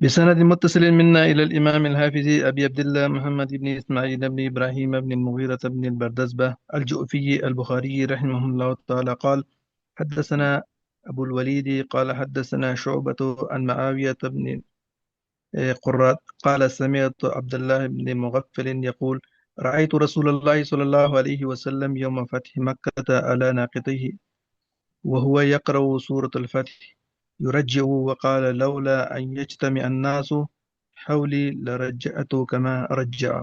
بسند متصل منا إلى الإمام الحافظ أبي عبد الله محمد بن إسماعيل بن إبراهيم بن المغيرة بن البردزبة الجؤفي البخاري رحمه الله تعالى قال: حدثنا أبو الوليد قال حدثنا شعبة عن معاوية بن قرات قال سمعت عبد الله بن مغفل يقول: رأيت رسول الله صلى الله عليه وسلم يوم فتح مكة على ناقته وهو يقرأ سورة الفتح يرجع وقال: لولا أن يجتمع الناس حولي لرجعت كما رجع.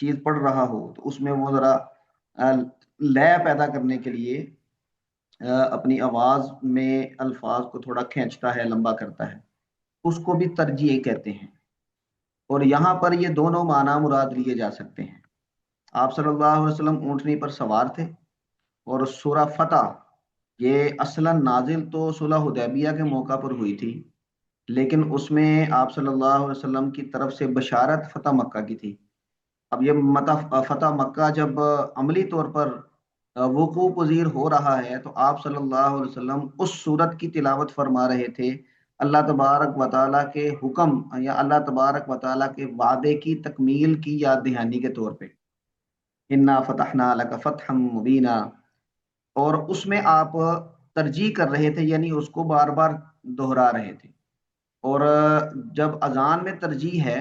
چیز پڑھ رہا ہو تو اس میں وہ ذرا لے پیدا کرنے کے لیے اپنی آواز میں الفاظ کو تھوڑا کھینچتا ہے، لمبا کرتا ہے، اس کو بھی ترجیع کہتے ہیں۔ اور یہاں پر یہ دونوں معنی مراد لیے جا سکتے ہیں۔ آپ صلی اللہ علیہ وسلم اونٹنی پر سوار تھے، اور سورہ فتح یہ اصلاً نازل تو صلح حدیبیہ کے موقع پر ہوئی تھی، لیکن اس میں آپ صلی اللہ علیہ وسلم کی طرف سے بشارت فتح مکہ کی تھی۔ اب یہ فتح مکہ جب عملی طور پر وقوع پذیر ہو رہا ہے تو آپ صلی اللہ علیہ وسلم اس صورت کی تلاوت فرما رہے تھے، اللہ تبارک و تعالیٰ کے حکم یا اللہ تبارک و تعالیٰ کے وعدے کی تکمیل کی یاد دہانی کے طور پہ، انا فتحنا لک فتحا مبینا۔ اور اس میں آپ ترجیح کر رہے تھے، یعنی اس کو بار بار دہرا رہے تھے۔ اور جب اذان میں ترجیح ہے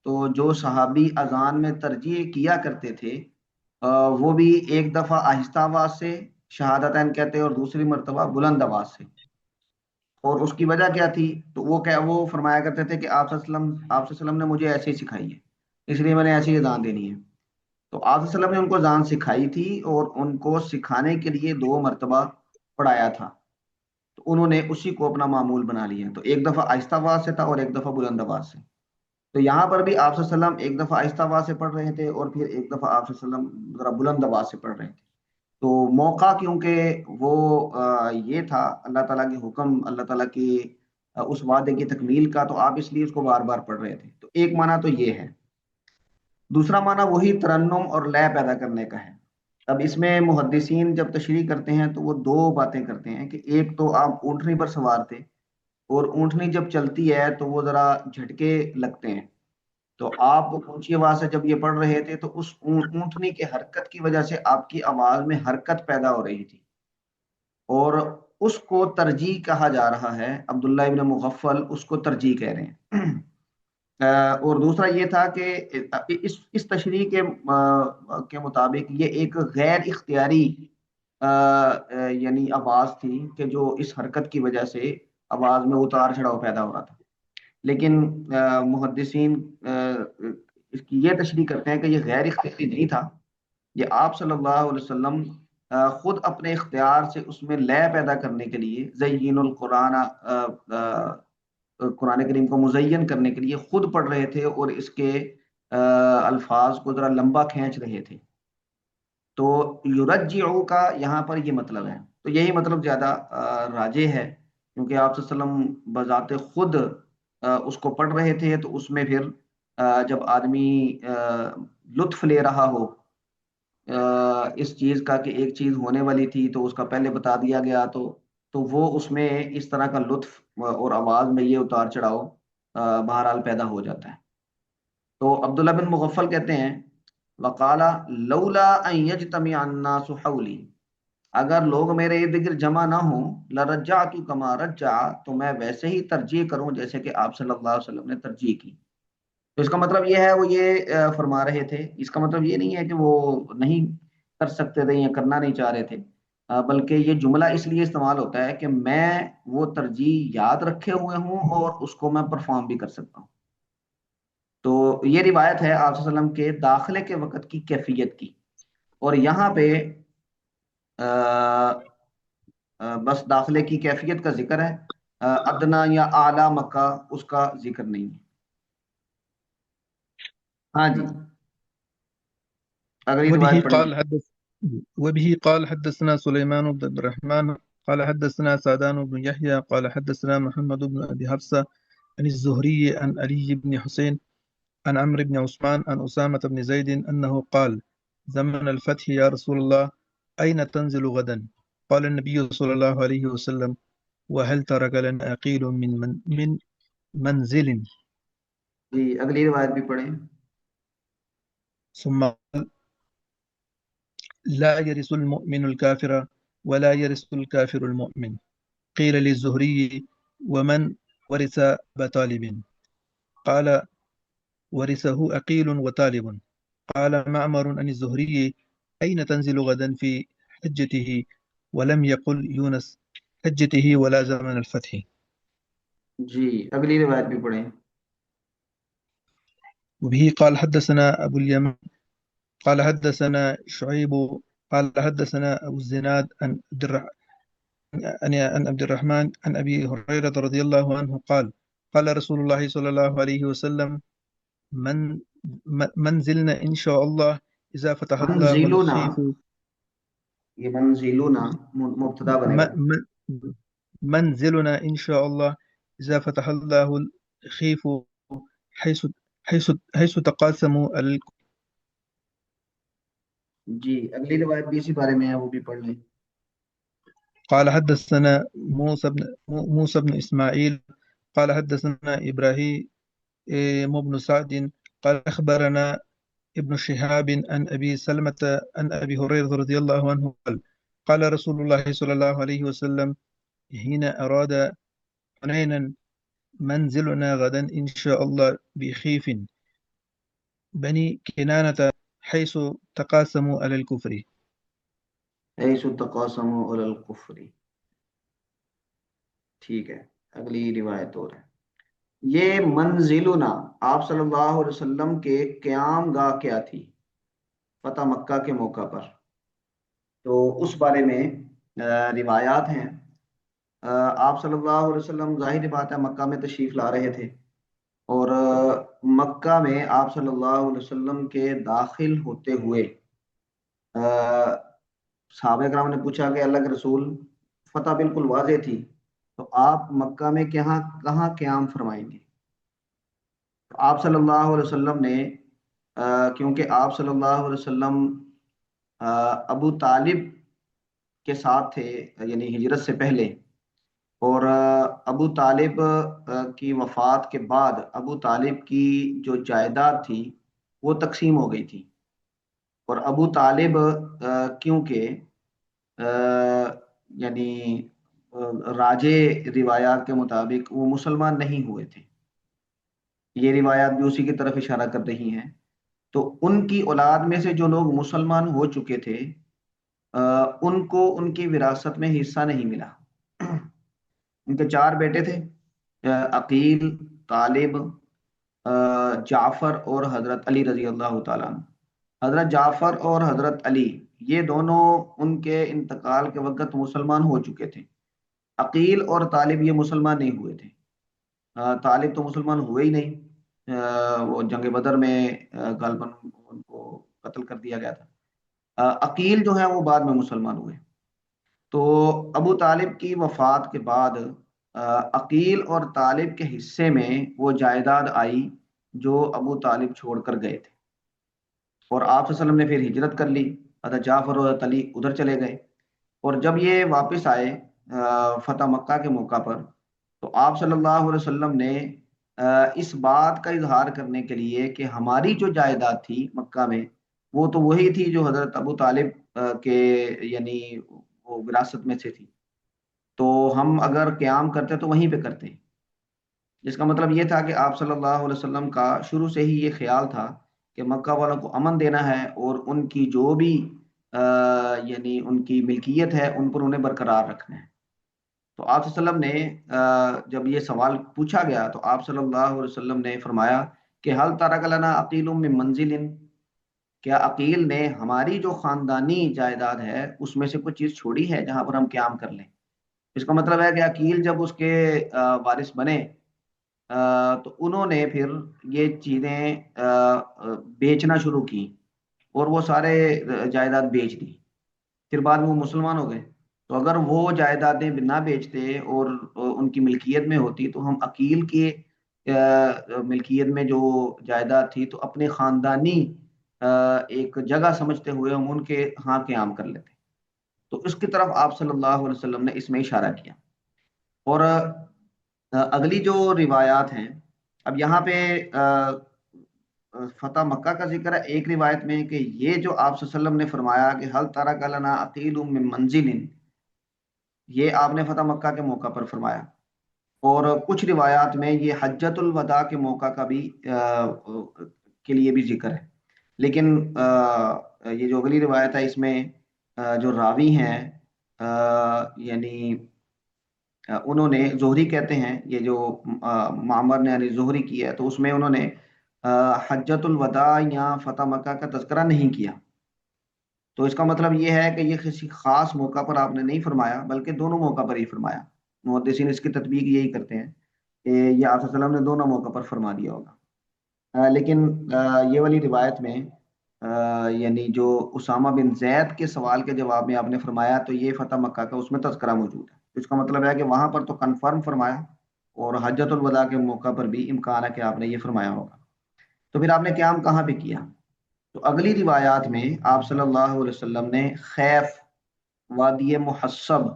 تو جو صحابی اذان میں ترجیح کیا کرتے تھے وہ بھی ایک دفعہ آہستہ آواز سے شہادتین کہتے اور دوسری مرتبہ بلند آواز سے۔ اور اس کی وجہ کیا تھی؟ تو وہ فرمایا کرتے تھے کہ آپ صلی اللہ علیہ وسلم نے مجھے ایسے ہی سکھائی ہے، اس لیے میں نے ایسی اذان دینی ہے۔ تو آپ صلی اللہ علیہ وسلم نے ان کو اذان سکھائی تھی، اور ان کو سکھانے کے لیے 2 مرتبہ پڑھایا تھا، تو انہوں نے اسی کو اپنا معمول بنا لیا۔ تو ایک دفعہ آہستہ آواز سے تھا اور ایک دفعہ بلند آواز سے۔ تو یہاں پر بھی آپ صلی اللہ علیہ وسلم ایک دفعہ آہستہ آواز سے پڑھ رہے تھے، اور پھر ایک دفعہ آپ صلی اللہ علیہ وسلم ذرا بلند آواز سے پڑھ رہے تھے۔ تو موقع کیونکہ وہ یہ تھا اللہ تعالیٰ کے حکم، اللہ تعالیٰ کی اس وعدے کی تکمیل کا، تو آپ اس لیے اس کو بار بار پڑھ رہے تھے۔ تو ایک معنی تو یہ ہے۔ دوسرا معنی وہی ترنم اور لے پیدا کرنے کا ہے۔ اب اس میں محدثین جب تشریح کرتے ہیں تو وہ 2 باتیں کرتے ہیں کہ ایک تو آپ اونٹنی پر سوار تھے، اور اونٹنی جب چلتی ہے تو وہ ذرا جھٹکے لگتے ہیں، تو آپ اونچی آواز سے جب یہ پڑھ رہے تھے تو اس اونٹنی کے حرکت کی وجہ سے آپ کی آواز میں حرکت پیدا ہو رہی تھی، اور اس کو ترجیح کہا جا رہا ہے۔ عبداللہ ابن مغفل اس کو ترجیح کہہ رہے ہیں۔ اور دوسرا یہ تھا کہ اس تشریح کے مطابق یہ ایک غیر اختیاری یعنی آواز تھی کہ جو اس حرکت کی وجہ سے آواز میں اتار چڑھاؤ پیدا ہو رہا تھا۔ لیکن محدثین اس کی یہ تشریح کرتے ہیں کہ یہ غیر اختیاری نہیں تھا، یہ آپ صلی اللہ علیہ وسلم خود اپنے اختیار سے اس میں لے پیدا کرنے کے لیے زین القرآن، قرآن کریم کو مزین کرنے کے لیے خود پڑھ رہے تھے، اور اس کے الفاظ کو ذرا لمبا کھینچ رہے تھے۔ تو یرجعو کا یہاں پر یہ مطلب ہے، تو یہی مطلب زیادہ راجح ہے، کیونکہ آپ صلی اللہ علیہ وسلم بذات خود اس کو پڑھ رہے تھے، تو اس میں پھر جب آدمی لطف لے رہا ہو اس چیز کا کہ ایک چیز ہونے والی تھی تو اس کا پہلے بتا دیا گیا، تو وہ اس میں اس طرح کا لطف اور آواز میں یہ اتار چڑھاؤ بہرحال پیدا ہو جاتا ہے۔ تو عبداللہ بن مغفل کہتے ہیں وقالا لولا ان یجتمع الناس حولی، اگر لوگ میرے ارد گرد جمع نہ ہوں، لرجعت کما رجع، تو میں ویسے ہی ترجیح کروں جیسے کہ آپ صلی اللہ علیہ وسلم نے ترجیح کی۔ تو اس کا مطلب یہ ہے، وہ یہ فرما رہے تھے، اس کا مطلب یہ نہیں ہے کہ وہ نہیں کر سکتے تھے یا کرنا نہیں چاہ رہے تھے، بلکہ یہ جملہ اس لیے استعمال ہوتا ہے کہ میں وہ ترجیح یاد رکھے ہوئے ہوں اور اس کو میں پرفارم بھی کر سکتا ہوں۔ تو یہ روایت ہے آپ صلی اللہ علیہ وسلم کے داخلے کے وقت کی کیفیت کی، اور یہاں پہ بس داخلے کی کیفیت کا ذکر ہے، ادنا یا اعلیٰ مکہ اس کا ذکر نہیں ہے۔ ہاں جی، اگلی وبه روایت پڑھیں۔ قال حدث وبه قال حدثنا سليمان بن عبد الرحمن قال حدثنا سعدان بن يحيى قال حدثنا محمد بن أبي حفصة عن الزهري عن علي بن حسين عن عمرو بن عثمان عن أسامة بن زيد أنه قال زمن الفتح يا رسول الله أين تنزل غدا؟ قال النبي صلى الله عليه وسلم وهل ترك لنا أقيل من منزل؟ جی اگلی روایت بھی پڑھیں۔ ثم قال لا يرث المؤمن الكافر ولا يرث الكافر المؤمن. قيل للزهري ومن ورث أبا طالب؟ قال ورثه أقيل وطالب. قال معمر عن الزهري أين تنزل غدا في حجته؟ ولم يقل يونس حجته ولا زمن الفتح. جی اگلی روایت بھی پڑھیں۔ وبه قال حدثنا أبو اليمن قال حدثنا شعيب قال حدثنا أبو الزناد عن عبد الرحمن عن أبي هريرة رضي الله عنه قال قال رسول الله صلى الله عليه وسلم من منزلنا إن شاء الله إذا فتح الله منزلنا، الخيف یہ منزلنا مبتدا بنے گا. م- منزلنا إن شاء الله إذا فتح الله الخيف حيث حيث تقاسموا جی اگلی روایت بھی اسی بارے میں ہے، وہ بھی پڑھ لیں. قال حدثنا موسى بن إسماعيل قال حدثنا إبراهيم بن سعد قال أخبرنا ابن شهاب عن أبي سلمة عن أبي هريرة رضي الله عنه قال قال رسول الله صلى الله عليه وسلم حين أراد حنينا منزلنا غدا إن شاء الله بخيف بني كنانة حيث تقاسموا على الكفر. حيث تقاسموا على الكفر. ٹھیک ہے، اگلی روایت اور ہے. یہ منزلنا آپ صلی اللہ علیہ وسلم کے قیام گاہ کیا تھی فتح مکہ کے موقع پر، تو اس بارے میں روایات ہیں. آپ صلی اللہ علیہ وسلم ظاہر بات ہے مکہ میں تشریف لا رہے تھے، اور مکہ میں آپ صلی اللہ علیہ وسلم کے داخل ہوتے ہوئے صحابہ کرام نے پوچھا کہ اللہ کے رسول فتح بالکل واضح تھی، تو آپ مکہ میں کہاں قیام فرمائیں گے؟ تو آپ صلی اللہ علیہ وسلم نے کیونکہ آپ صلی اللہ علیہ وسلم ابو طالب کے ساتھ تھے، یعنی ہجرت سے پہلے، اور ابو طالب کی وفات کے بعد ابو طالب کی جو جائیداد تھی وہ تقسیم ہو گئی تھی، اور ابو طالب کیونکہ یعنی راجے روایات کے مطابق وہ مسلمان نہیں ہوئے تھے، یہ روایات بھی اسی کی طرف اشارہ کر رہی ہیں، تو ان کی اولاد میں سے جو لوگ مسلمان ہو چکے تھے ان کو ان کی وراثت میں حصہ نہیں ملا. ان کے 4 بیٹے تھے، عقیل، طالب، جعفر اور حضرت علی رضی اللہ تعالیٰ عنہ. حضرت جعفر اور حضرت علی یہ دونوں ان کے انتقال کے وقت مسلمان ہو چکے تھے. عقیل اور طالب یہ مسلمان نہیں ہوئے تھے. طالب تو مسلمان ہوئے ہی نہیں، وہ جنگ بدر میں غالباً ان کو قتل کر دیا گیا تھا. عقیل جو ہے وہ بعد میں مسلمان ہوئے. تو ابو طالب کی وفات کے بعد عقیل اور طالب کے حصے میں وہ جائیداد آئی جو ابو طالب چھوڑ کر گئے تھے، اور آپ صلی اللہ علیہ وسلم نے پھر ہجرت کر لی، حضرت جعفر اور حضرت علی ادھر چلے گئے. اور جب یہ واپس آئے فتح مکہ کے موقع پر، تو آپ صلی اللہ علیہ وسلم نے اس بات کا اظہار کرنے کے لیے کہ ہماری جو جائیداد تھی مکہ میں وہ تو وہی تھی جو حضرت ابو طالب کے یعنی وہ وراثت میں سے تھی، تو ہم اگر قیام کرتے تو وہیں پہ کرتے ہیں. جس کا مطلب یہ تھا کہ آپ صلی اللہ علیہ وسلم کا شروع سے ہی یہ خیال تھا کہ مکہ والوں کو امن دینا ہے، اور ان کی جو بھی یعنی ان کی ملکیت ہے ان پر انہیں برقرار رکھنا ہے. تو آپ صلی اللہ علیہ وسلم نے جب یہ سوال پوچھا گیا تو آپ صلی اللہ علیہ وسلم نے فرمایا کہ حل ترک لنا عقیل من منزل، کیا عقیل نے ہماری جو خاندانی جائیداد ہے اس میں سے کچھ چیز چھوڑی ہے جہاں پر ہم قیام کر لیں؟ اس کا مطلب ہے کہ عقیل جب اس کے وارث بنے تو انہوں نے پھر یہ چیزیں بیچنا شروع کی، اور وہ سارے جائیداد بیچ دی. پھر بعد میں وہ مسلمان ہو گئے، تو اگر وہ جائیدادیں نہ بیچتے اور ان کی ملکیت میں ہوتی تو ہم عقیل کی ملکیت میں جو جائیداد تھی تو اپنے خاندانی ایک جگہ سمجھتے ہوئے ہم ان کے ہاں قیام کر لیتے. تو اس کی طرف آپ صلی اللہ علیہ وسلم نے اس میں اشارہ کیا. اور اگلی جو روایات ہیں، اب یہاں پہ فتح مکہ کا ذکر ہے ایک روایت میں کہ یہ جو آپ صلی اللہ علیہ وسلم نے فرمایا کہ حل ترک لنا عقیل من منزل، یہ آپ نے فتح مکہ کے موقع پر فرمایا. اور کچھ روایات میں یہ حجت الوداع کے موقع کا بھی کے لیے بھی ذکر ہے. لیکن یہ جو اگلی روایت ہے اس میں جو راوی ہیں یعنی انہوں نے زہری کہتے ہیں، یہ جو معمر نے یعنی زہری کی ہے، تو اس میں انہوں نے حجۃ الوداع یا فتح مکہ کا تذکرہ نہیں کیا، تو اس کا مطلب یہ ہے کہ یہ کسی خاص موقع پر آپ نے نہیں فرمایا بلکہ دونوں موقع پر ہی فرمایا۔ محدثین اس کی تطبیق یہی کرتے ہیں کہ یہ آپ صلی اللہ علیہ وسلم نے دونوں موقع پر فرما دیا ہوگا۔ لیکن یہ والی روایت میں یعنی جو اسامہ بن زید کے سوال کے جواب میں آپ نے فرمایا تو یہ فتح مکہ کا اس میں تذکرہ موجود ہے، تو اس کا مطلب ہے کہ وہاں پر تو کنفرم فرمایا، اور حجۃ الوداع کے موقع پر بھی امکان ہے کہ آپ نے یہ فرمایا ہوگا۔ تو پھر آپ نے قیام کہاں پہ کیا؟ تو اگلی روایات میں آپ صلی اللہ علیہ وسلم نے خیف، وادی محصب،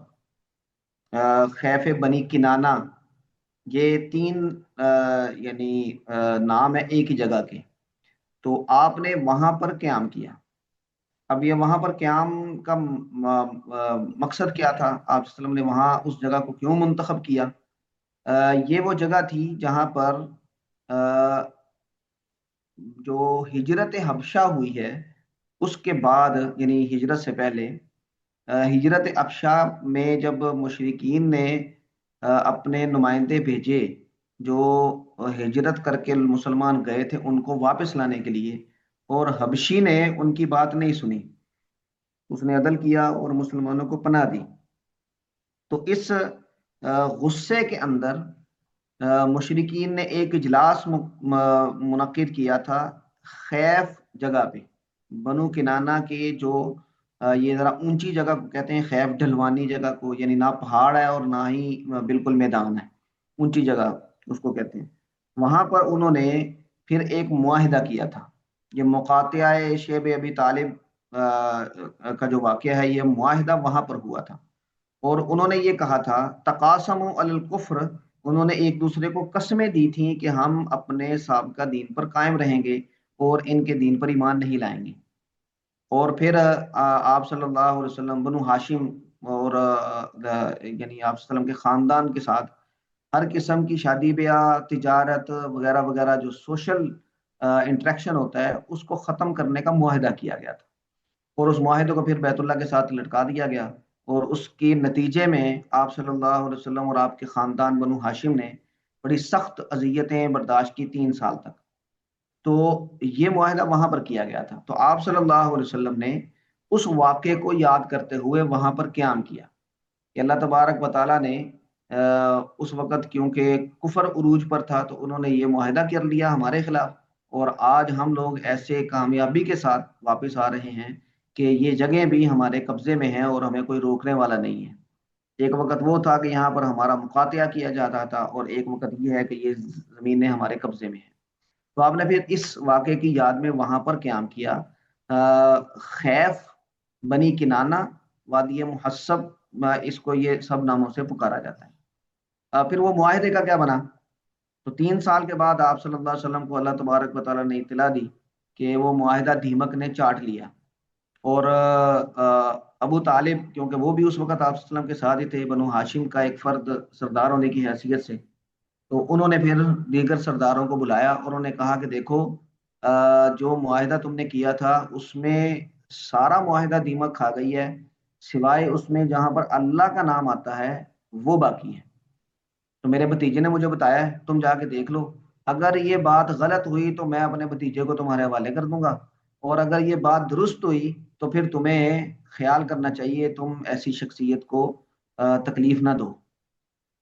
خیف بنی کنانہ، یہ تین یعنی نام ہے ایک ہی جگہ کے، تو آپ نے وہاں پر قیام کیا۔ اب یہ وہاں پر قیام کا مقصد کیا تھا؟ آپ صلی اللہ علیہ وسلم نے وہاں اس جگہ کو کیوں منتخب کیا؟ یہ وہ جگہ تھی جہاں پر جو ہجرت حبشہ ہوئی ہے اس کے بعد، یعنی ہجرت سے پہلے، ہجرت حبشہ میں جب مشرکین نے اپنے نمائندے بھیجے جو ہجرت کر کے مسلمان گئے تھے ان کو واپس لانے کے لیے، اور حبشی نے ان کی بات نہیں سنی، اس نے عدل کیا اور مسلمانوں کو پناہ دی، تو اس غصے کے اندر مشرکین نے ایک اجلاس منعقد کیا تھا خیف جگہ پہ، بنو کنانہ کے جو یہ ذرا اونچی جگہ کو کہتے ہیں خیف، ڈھلوانی جگہ کو، یعنی نہ پہاڑ ہے اور نہ ہی بالکل میدان ہے، اونچی جگہ اس کو کہتے ہیں۔ وہاں پر انہوں نے پھر ایک معاہدہ کیا تھا، یہ مقاطعہ شیب ابی طالب کا جو واقعہ ہے، یہ معاہدہ وہاں پر ہوا تھا، اور انہوں نے یہ کہا تھا تقاسموا علی الکفر، انہوں نے ایک دوسرے کو قسمیں دی تھیں کہ ہم اپنے سابقہ دین پر قائم رہیں گے اور ان کے دین پر ایمان نہیں لائیں گے۔ اور پھر آپ صلی اللہ علیہ وسلم بنو ہاشم اور یعنی آپ صلی اللہ علیہ وسلم کے خاندان کے ساتھ ہر قسم کی شادی بیاہ، تجارت وغیرہ وغیرہ جو سوشل انٹریکشن ہوتا ہے اس کو ختم کرنے کا معاہدہ کیا گیا تھا، اور اس معاہدے کو پھر بیت اللہ کے ساتھ لٹکا دیا گیا، اور اس کے نتیجے میں آپ صلی اللہ علیہ وسلم اور آپ کے خاندان بنو ہاشم نے بڑی سخت اذیتیں برداشت کی 3 سال تک۔ تو یہ معاہدہ وہاں پر کیا گیا تھا، تو آپ صلی اللہ علیہ وسلم نے اس واقعے کو یاد کرتے ہوئے وہاں پر قیام کیا کہ اللہ تبارک و تعالیٰ نے اس وقت کیونکہ کفر عروج پر تھا تو انہوں نے یہ معاہدہ کر لیا ہمارے خلاف، اور آج ہم لوگ ایسے کامیابی کے ساتھ واپس آ رہے ہیں کہ یہ جگہیں بھی ہمارے قبضے میں ہیں اور ہمیں کوئی روکنے والا نہیں ہے۔ ایک وقت وہ تھا کہ یہاں پر ہمارا مقاطعہ کیا جاتا تھا، اور ایک وقت یہ ہے کہ یہ زمینیں ہمارے قبضے میں ہیں۔ تو آپ نے پھر اس واقعے کی یاد میں وہاں پر قیام کیا، خیف، بنی کنانہ، وادی محصب، اس کو یہ سب ناموں سے پکارا جاتا ہے۔ پھر وہ معاہدے کا کیا بنا؟ تو 3 سال کے بعد آپ صلی اللہ علیہ وسلم کو اللہ تبارک و تعالیٰ نے اطلاع دی کہ وہ معاہدہ دیمک نے چاٹ لیا، اور ابو طالب کیونکہ وہ بھی اس وقت آپ صلی اللہ علیہ وسلم کے ساتھ ہی تھے، بنو ہاشم کا ایک فرد سردار ہونے کی حیثیت سے، تو انہوں نے پھر دیگر سرداروں کو بلایا اور انہوں نے کہا کہ دیکھو جو معاہدہ تم نے کیا تھا اس میں سارا معاہدہ دیمک کھا گئی ہے، سوائے اس میں جہاں پر اللہ کا نام آتا ہے وہ باقی ہے، تو میرے بھتیجے نے مجھے بتایا ہے، تم جا کے دیکھ لو، اگر یہ بات غلط ہوئی تو میں اپنے بھتیجے کو تمہارے حوالے کر دوں گا، اور اگر یہ بات درست ہوئی تو پھر تمہیں خیال کرنا چاہیے، تم ایسی شخصیت کو تکلیف نہ دو۔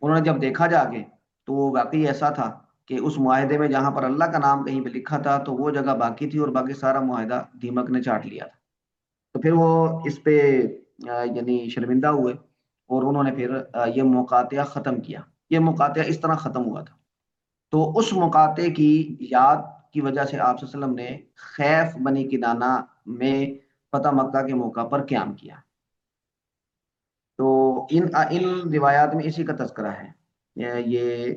انہوں نے جب دیکھا جا کے تو وہ واقعی ایسا تھا کہ اس معاہدے میں جہاں پر اللہ کا نام کہیں پہ لکھا تھا تو وہ جگہ باقی تھی، اور باقی سارا معاہدہ دیمک نے چاٹ لیا تھا۔ تو پھر وہ اس پہ یعنی شرمندہ ہوئے، اور انہوں نے پھر یہ مقاطعہ ختم کیا۔ یہ مقاطعہ اس طرح ختم ہوا تھا، تو اس مقاطعے کی یاد کی وجہ سے آپ صلی اللہ علیہ وسلم نے خیف بنی کنانہ میں فتح مکہ کے موقع پر قیام کیا۔ تو ان روایات میں اسی کا تذکرہ ہے۔ یہ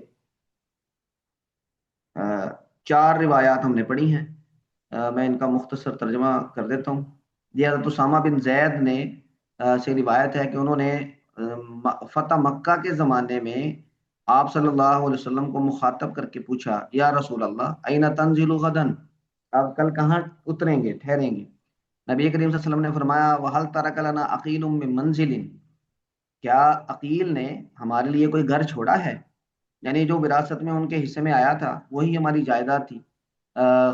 4 روایات ہم نے پڑھی ہیں، میں ان کا مختصر ترجمہ کر دیتا ہوں۔ یہ حضرت اسامہ بن زید نے سے روایت ہے کہ انہوں نے فتح مکہ کے زمانے میں آپ صلی اللہ علیہ وسلم کو مخاطب کر کے پوچھا، یا رسول اللہ این تنزل غدن، آپ کل کہاں اتریں گے، ٹھہریں گے؟ نبی کریم صلی اللہ علیہ وسلم نے فرمایا وَهَلْ تَرَكَ لَنَا عَقِيلٌ مِّن مَنزِلٍ، کیا عقیل نے ہمارے لیے کوئی گھر چھوڑا ہے؟ یعنی جو وراثت میں ان کے حصے میں آیا تھا وہی ہماری جائیداد تھی۔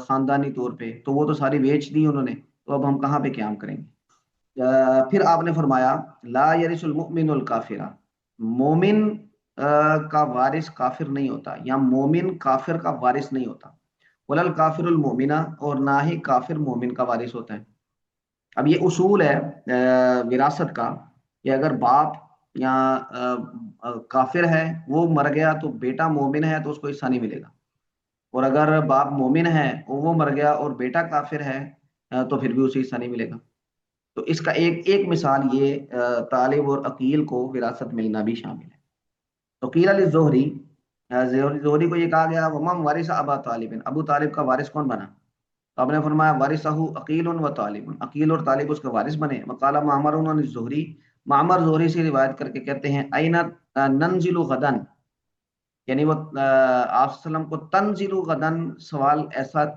خاندانی طور پہ، تو وہ تو ساری بیچ دی انہوں نے، تو اب ہم کہاں پہ قیام کریں گے؟ پھر آپ نے فرمایا لا یرث المؤمن الکافرہ، مومن کا وارث کافر نہیں ہوتا، یا مومن کافر کا وارث نہیں ہوتا، ولل کافر المومنہ، اور نہ ہی کافر مومن کا وارث ہوتا ہے۔ اب یہ اصول ہے وراثت کا، کہ اگر باپ یا کافر ہے وہ مر گیا تو بیٹا مومن ہے تو اس کو حصہ نہیں ملے گا، اور اگر باپ مومن ہے اور وہ مر گیا اور بیٹا کافر ہے تو پھر بھی اسے حصہ نہیں ملے گا۔ تو اس کا ایک ایک مثال یہ طالب اور عقیل کو وراثت ملنا بھی شامل ہے۔ تو قیل علی زہری، زہری کو یہ کہا گیا ومن وارث ابا طالب، ابو طالب کا وارث کون بنا؟ تو آپ نے فرمایا وارثہ عقیل و طالب، عقیل اور طالب اس کے وارث بنے۔ وقال معمر عن الزہری، معمر زہری سے روایت کر کے کہتے ہیں این ننزل غدن، یعنی وہ آپ صلی اللہ علیہ وسلم کو تنزل غدن سوال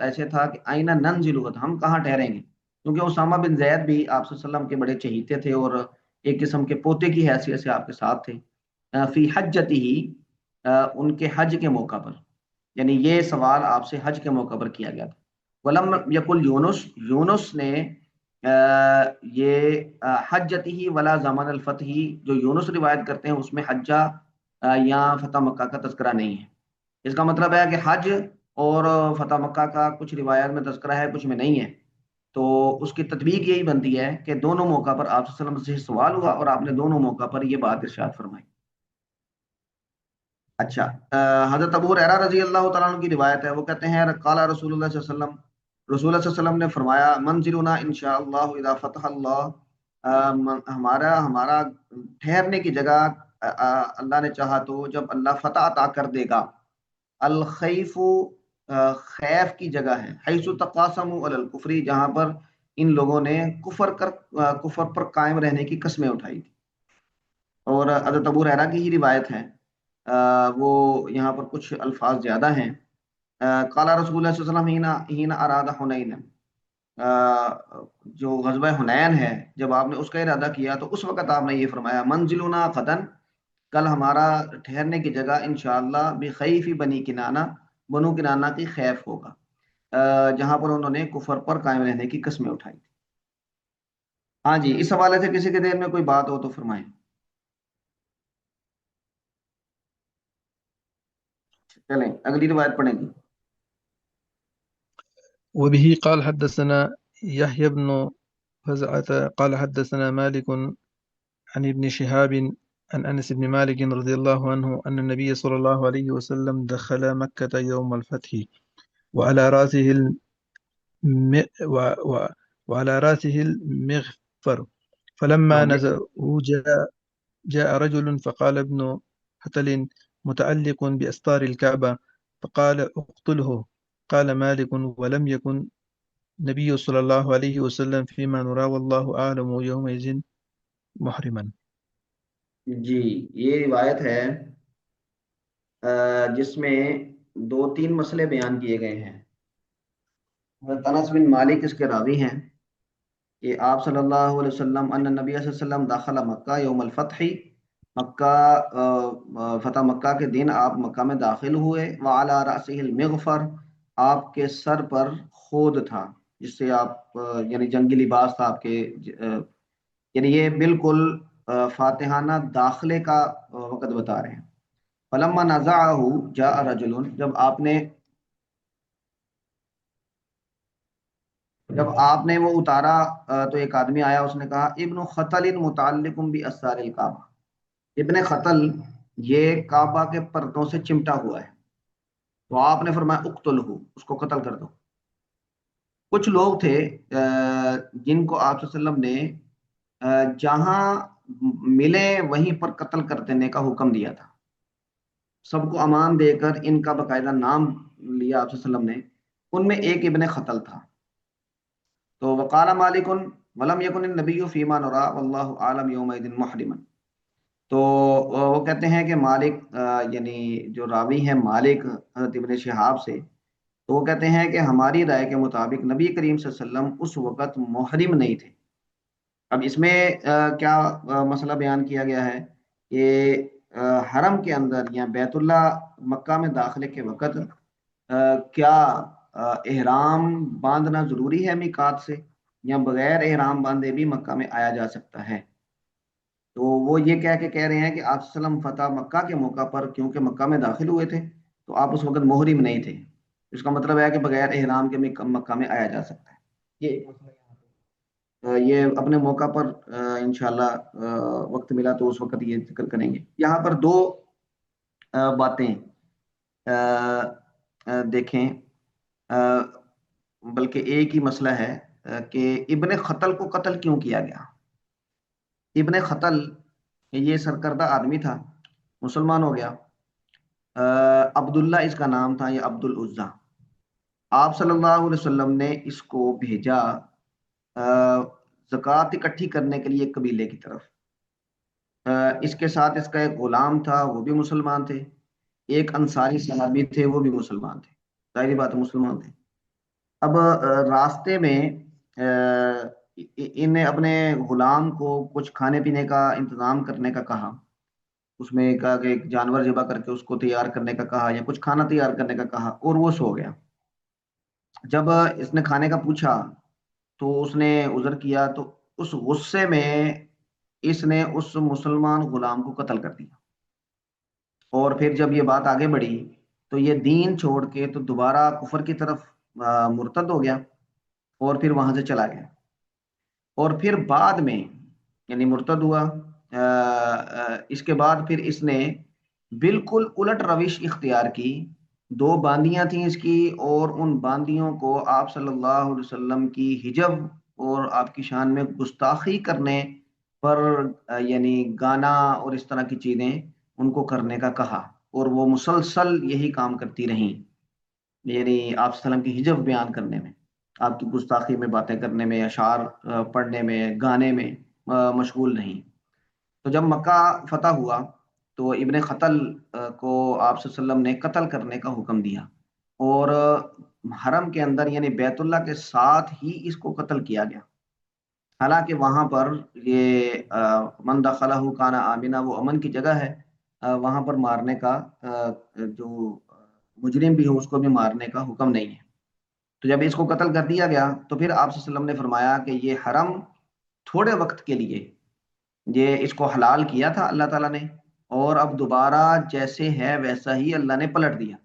ایسے تھا کہ آئینہ ننزل غدن، ہم کہاں ٹھہریں گے، کیونکہ اسامہ بن زید بھی آپ صلی اللہ علیہ وسلم کے بڑے چہیتے تھے اور ایک قسم کے پوتے کی حیثیت سے آپ کے ساتھ تھے۔ فی حجتی ہی، ان کے حج کے موقع پر، یعنی یہ سوال آپ سے حج کے موقع پر کیا گیا تھا۔ ولم یقل یونس، یونس نے یہ حجتی ہی ولا زمان الفتح، جو یونس روایت کرتے ہیں اس میں حجہ یا فتح مکہ کا تذکرہ نہیں ہے۔ اس کا مطلب ہے کہ حج اور فتح مکہ کا کچھ روایات میں تذکرہ ہے، کچھ میں نہیں ہے، تو اس کی تطبیق یہی بنتی ہے کہ دونوں موقع پر آپ صلی اللہ علیہ وسلم سے سوال ہوا اور آپ نے دونوں موقع پر یہ بات ارشاد فرمائی۔ اچھا، حضرت ابو ہریرہ رضی اللہ تعالیٰ عنہ کی روایت ہے، وہ کہتے ہیں قال رسول اللہ صلی اللہ علیہ وسلم، رسول اللہ صلی اللہ علیہ وسلم نے فرمایا منزلنا انشاءاللہ اذا فتح اللہ، ہمارا ٹھہرنے کی جگہ اللہ نے چاہا تو جب اللہ فتح عطا کر دے گا، الخیف، خیف کی جگہ ہے، حیث تقاسموا علی الکفر، جہاں پر ان لوگوں نے کفر پر قائم رہنے کی قسمیں اٹھائی تھی۔ اور حضرت ابو ہریرہ کی ہی روایت ہے، وہ یہاں پر کچھ الفاظ زیادہ ہیں۔ قال رسول اللہ صلی اللہ علیہ وسلم حین اراد حنین، جو غزوہ حنین ہے جب آپ نے اس کا ارادہ کیا تو اس وقت آپ نے یہ فرمایا منزلنا غدن، کل ہمارا ٹھہرنے کی جگہ انشاءاللہ بخیف بنی کنانہ، بنو کنانہ کی خیف ہوگا، جہاں پر انہوں نے کفر پر قائم رہنے کی قسمیں اٹھائی تھی۔ ہاں جی، اس حوالے سے کسی کے دل میں کوئی بات ہو تو فرمائیں۔ چلیں اگلی روایت پڑھیں گی۔ وبه قال حدثنا يحيى بن فزعة قال حدثنا مالك عن ابن شهاب عن أنس بن مالك رضي الله عنه أن النبي صلى الله عليه وسلم دخل مكة يوم الفتح وعلى رأسه وعلى رأسه المغفر، فلما نزلوا جاء رجل فقال ابن حتل متعلق بأستار الكعبة فقال اقتله. قال مالك ولم يكن نبي صلى الله عليه وسلم فيما نرى والله أعلم يومئذ محرما۔ جی، یہ روایت ہے جس میں دو تین مسئلے بیان کیے گئے ہیں۔ حضرت انس بن مالک اس کے راوی ہیں کہ آپ صلی اللہ علیہ وسلم ان نبی صلی اللہ علیہ وسلم داخل مکہ یوم الفتح، مکہ فتح مکہ کے دن آپ مکہ میں داخل ہوئے، وعلی رأسہ المغفر، آپ کے سر پر خود تھا، جس سے آپ یعنی جنگی لباس تھا آپ کے، یعنی یہ بالکل فاتحانہ داخلے کا وقت بتا رہے ہیں۔ فلما نزعہ جاء رجل، جب آپ نے وہ اتارا تو ایک آدمی آیا، اس نے کہا ابن خطل متعلق باسار الکعبہ، ابن خطل یہ کعبہ کے پردوں سے چمٹا ہوا ہے، تو آپ نے فرمایا اقتلہ، اس کو قتل کر دو۔ کچھ لوگ تھے جن کو آپ صلی اللہ علیہ وسلم نے جہاں ملے وہیں پر قتل کر دینے کا حکم دیا تھا، سب کو امان دے کر ان کا باقاعدہ نام لیا آپ صلی اللہ علیہ وسلم نے، ان میں ایک ابن خطل تھا۔ تو وقال مالک ولم یکن النبی فیما نرا واللہ عالم یومئذ محرما، تو وہ کہتے ہیں کہ مالک یعنی جو راوی ہیں مالک حضرت ابن شہاب سے، تو وہ کہتے ہیں کہ ہماری رائے کے مطابق نبی کریم صلی اللہ علیہ وسلم اس وقت محرم نہیں تھے۔ اب اس میں کیا مسئلہ بیان کیا گیا ہے کہ حرم کے اندر یا بیت اللہ مکہ میں داخلے کے وقت کیا احرام باندھنا ضروری ہے میقات سے، یا بغیر احرام باندھے بھی مکہ میں آیا جا سکتا ہے؟ تو وہ یہ کہہ رہے ہیں کہ آپ صلی اللہ علیہ وسلم فتح مکہ کے موقع پر کیونکہ مکہ میں داخل ہوئے تھے تو آپ اس وقت محرم نہیں تھے، اس کا مطلب ہے کہ بغیر احرام کے مکہ میں آیا جا سکتا ہے۔ یہ ایک مسئلہ یہاں پہ یہ اپنے موقع پر انشاءاللہ وقت ملا تو اس وقت یہ ذکر کریں گے۔ یہاں پر دو باتیں دیکھیں، بلکہ ایک ہی مسئلہ ہے کہ ابن خطل کو قتل کیوں کیا گیا؟ ابن خطل یہ سرکردہ آدمی تھا، مسلمان ہو گیا، عبداللہ اس کا نام تھا، یہ عبد العزا۔ آپ صلی اللہ علیہ وسلم نے اس کو بھیجا زکوٰۃ اکٹھی کرنے کے لیے ایک قبیلے کی طرف۔ اس کے ساتھ اس کا ایک غلام تھا، وہ بھی مسلمان تھے، ایک انصاری صحابی تھے، وہ بھی مسلمان تھے، ظاہری بات ہے مسلمان تھے۔ اب راستے میں ان نے اپنے غلام کو کچھ کھانے پینے کا انتظام کرنے کا کہا، اس میں کہا کہ ایک جانور ذبح کر کے اس کو تیار کرنے کا کہا، یا کچھ کھانا تیار کرنے کا کہا، اور وہ سو گیا۔ جب اس نے کھانے کا پوچھا تو اس نے عذر کیا، تو اس غصے میں اس نے اس مسلمان غلام کو قتل کر دیا۔ اور پھر جب یہ بات آگے بڑھی تو یہ دین چھوڑ کے تو دوبارہ کفر کی طرف مرتد ہو گیا، اور پھر وہاں سے چلا گیا۔ اور پھر بعد میں یعنی مرتد ہوا، اس کے بعد پھر اس نے بالکل الٹ روش اختیار کی۔ دو باندیاں تھیں اس کی، اور ان باندیوں کو آپ صلی اللہ علیہ وسلم کی حجب اور آپ کی شان میں گستاخی کرنے پر یعنی گانا اور اس طرح کی چیزیں ان کو کرنے کا کہا، اور وہ مسلسل یہی کام کرتی رہیں، یعنی آپ صلی اللہ علیہ وسلم کی حجب بیان کرنے میں، آپ کی گستاخی میں باتیں کرنے میں، اشعار پڑھنے میں، گانے میں مشغول نہیں۔ تو جب مکہ فتح ہوا تو ابن خطل کو آپ صلی اللہ علیہ وسلم نے قتل کرنے کا حکم دیا، اور حرم کے اندر یعنی بیت اللہ کے ساتھ ہی اس کو قتل کیا گیا۔ حالانکہ وہاں پر یہ من دخلہ کان آمنا، وہ امن کی جگہ ہے، وہاں پر مارنے کا جو مجرم بھی ہو اس کو بھی مارنے کا حکم نہیں ہے۔ تو جب اس کو قتل کر دیا گیا تو پھر آپ صلی اللہ علیہ وسلم نے فرمایا کہ یہ حرم تھوڑے وقت کے لیے یہ اس کو حلال کیا تھا اللہ تعالیٰ نے، اور اب دوبارہ جیسے ہے ویسا ہی اللہ نے پلٹ دیا،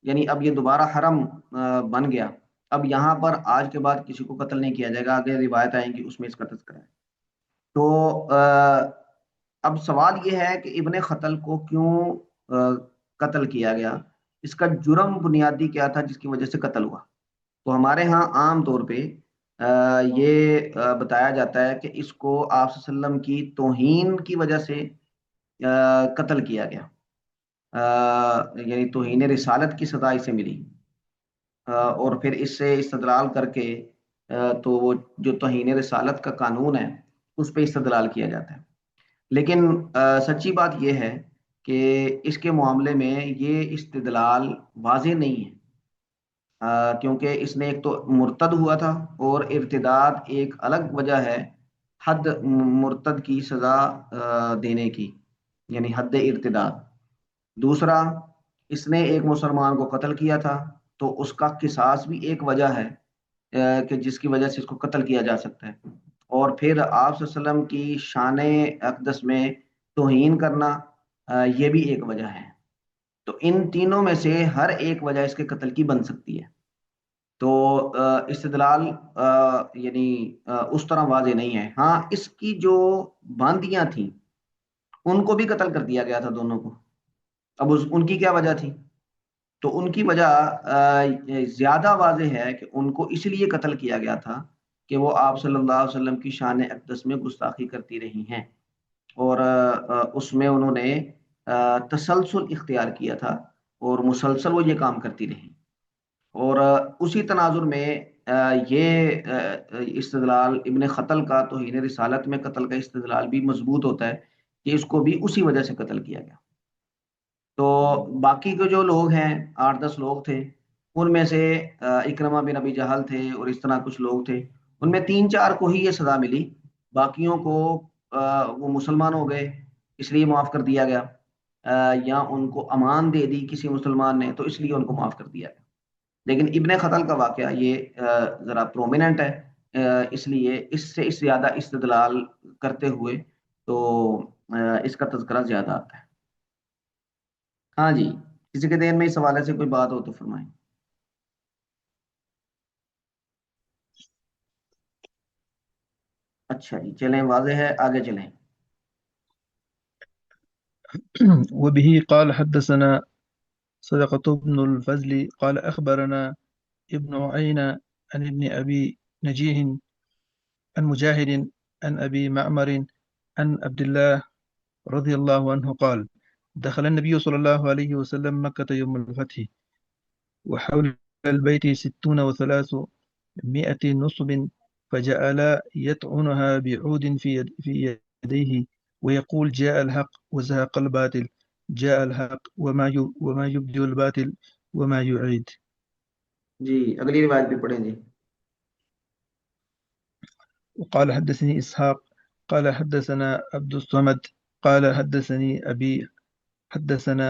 یعنی اب یہ دوبارہ حرم بن گیا۔ اب یہاں پر آج کے بعد کسی کو قتل نہیں کیا جائے گا، آگے روایت آئیں گی اس میں اس کا تذکرہ ہے۔ تو اب سوال یہ ہے کہ ابن خطل کو کیوں قتل کیا گیا، اس کا جرم بنیادی کیا تھا جس کی وجہ سے قتل ہوا؟ تو ہمارے ہاں عام طور پہ یہ بتایا جاتا ہے کہ اس کو آپ صلی اللہ علیہ وسلم کی توہین کی وجہ سے قتل کیا گیا، یعنی توہین رسالت کی سزا اسے ملی، اور پھر اس سے استدلال کر کے تو وہ جو توہین رسالت کا قانون ہے اس پہ استدلال کیا جاتا ہے۔ لیکن سچی بات یہ ہے کہ اس کے معاملے میں یہ استدلال واضح نہیں ہے، کیونکہ اس نے ایک تو مرتد ہوا تھا، اور ارتداد ایک الگ وجہ ہے حد مرتد کی سزا دینے کی، یعنی حد ارتداد۔ دوسرا، اس نے ایک مسلمان کو قتل کیا تھا تو اس کا قصاص بھی ایک وجہ ہے کہ جس کی وجہ سے اس کو قتل کیا جا سکتا ہے۔ اور پھر آپ صلی اللہ علیہ وسلم کی شان اقدس میں توہین کرنا یہ بھی ایک وجہ ہے۔ تو ان تینوں میں سے ہر ایک وجہ اس کے قتل کی بن سکتی ہے۔ تو استدلال یعنی اس طرح واضح نہیں ہے۔ ہاں، اس کی جو باندیاں تھیں ان کو بھی قتل کر دیا گیا تھا، دونوں کو۔ اب ان کی کیا وجہ تھی؟ تو ان کی وجہ زیادہ واضح ہے کہ ان کو اس لیے قتل کیا گیا تھا کہ وہ آپ صلی اللہ علیہ وسلم کی شان اقدس میں گستاخی کرتی رہی ہیں، اور اس میں انہوں نے تسلسل اختیار کیا تھا، اور مسلسل وہ یہ کام کرتی رہی۔ اور اسی تناظر میں یہ استدلال ابن خطل کا توہین رسالت میں قتل کا استدلال بھی مضبوط ہوتا ہے کہ اس کو بھی اسی وجہ سے قتل کیا گیا۔ تو باقی کے جو لوگ ہیں 8-10 لوگ تھے، ان میں سے اکرمہ بن ابی جہل تھے، اور اس طرح کچھ لوگ تھے، ان میں 3-4 کو ہی یہ سزا ملی، باقیوں کو وہ مسلمان ہو گئے اس لیے معاف کر دیا گیا، یا ان کو امان دے دی کسی مسلمان نے تو اس لیے ان کو معاف کر دیا گیا۔ لیکن ابن خطل کا واقعہ یہ ذرا پرومیننٹ ہے، اس لیے اس زیادہ استدلال کرتے ہوئے تو اس کا تذکرہ زیادہ آتا ہے۔ ہاں جی، کسی کے ذہن میں اس حوالے سے کوئی بات ہو تو فرمائیں۔ اچھا جی، چلیں، واضح ہے، آگے چلیں۔ وبه قال حدثنا صدقة بن الفضل قال أخبرنا ابن عين عن ابن أبي نجيح عن مجاهد عن أبي معمر عن عبد الله رضي الله عنه قال دخل النبي صلى الله عليه وسلم مكة يوم الفتح وحول البيت 60 و300 نصب فجعل يطعنها بعود في يديه ويقول جاء الحق وزهق الباطل، جاء الحق وما يبدئ الباطل وما يعيد۔ جی اگلی روایت بھی پڑھیں جی۔ وقال حدثني إسحاق قال حدثنا عبد الصمد قال حدثني أبي حدثنا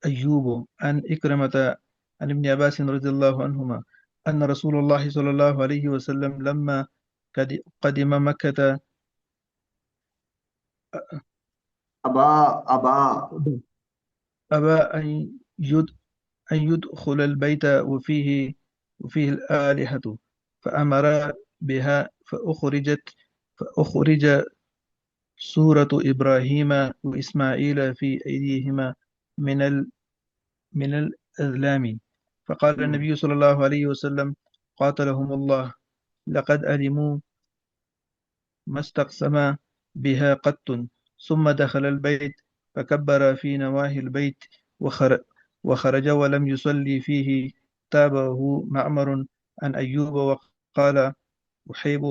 أيوب عن إكرمة عن ابن عباس رضي الله عنهما أن رسول الله صلى الله عليه وسلم لما قدم مكة ابا أبى أن يدخل البيت وفيه الآلهة فأمر بها فأخرج سورة إبراهيم وإسماعيل في أيديهما من الأذلام فقال النبي صلى الله عليه وسلم قاتلهم الله لقد علموا ما استقسم بها قط ثم دخل البيت فكبر في نواهي البيت وخرج ولم يصلي فيه تابعه معمر عن أيوب وقال وحيب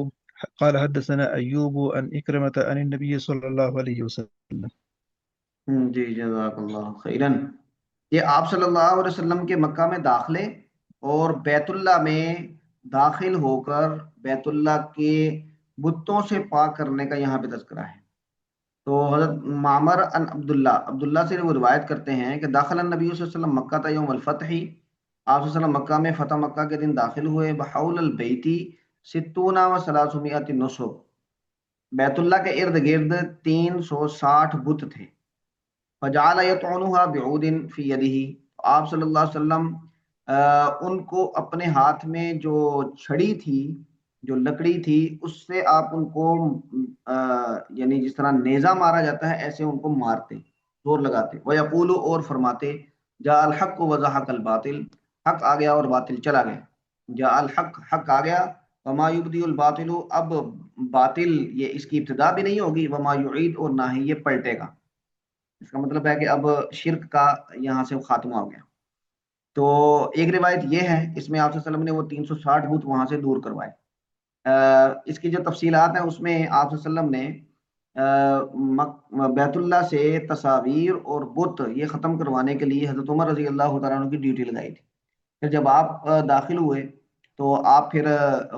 قال حدثنا أيوب عن إكرمة عن النبي صلى الله عليه وسلم۔ جی جزاک اللہ خیرن۔ یہ آپ صلی اللہ علیہ وسلم کے مکہ میں داخلے اور بیت اللہ میں داخل ہو کر بیت اللہ کے بتوں سے پاک کرنے کا یہاں پہ تذکرہ ہے۔ تو حضرت معمر ان عبداللہ سے وہ روایت کرتے ہیں کہ داخل النبی صلی اللہ علیہ وسلم مکہ یوم الفتح، آپ صلی اللہ علیہ وسلم مکہ میں فتح مکہ کے دن داخل ہوئے، بحول البیتی 60 و 300 نصب، بیت اللہ کے ارد گرد 360 بت تھے۔ فجعل یطعنها بعود فی یدہ، آپ صلی اللہ علیہ وسلم ان کو اپنے ہاتھ میں جو چھڑی تھی، جو لکڑی تھی، اس سے آپ ان کو یعنی جس طرح نیزہ مارا جاتا ہے ایسے ان کو مارتے، زور لگاتے۔ وَيَقُولُ، اور فرماتے، جاء الحق وزحق الباطل، حق آ گیا اور باطل چلا گیا۔ جاء الحق، حق آ گیا، وما یبدی الباطل، اب باطل یہ اس کی ابتدا بھی نہیں ہوگی، وما یعید، اور نہ ہی یہ پلٹے گا۔ اس کا مطلب ہے کہ اب شرک کا یہاں سے خاتمہ ہو گیا۔ تو ایک روایت یہ ہے، اس میں آپ صلی اللہ علیہ وسلم نے وہ 360 بت وہاں سے دور کروائے۔ اس کی جو تفصیلات ہیں اس میں آپ صلی اللہ علیہ وسلم نے بیت اللہ سے تصاویر اور بت یہ ختم کروانے کے لیے حضرت عمر رضی اللہ تعالیٰ عنہ کی ڈیوٹی لگائی تھی۔ پھر جب آپ داخل ہوئے تو آپ پھر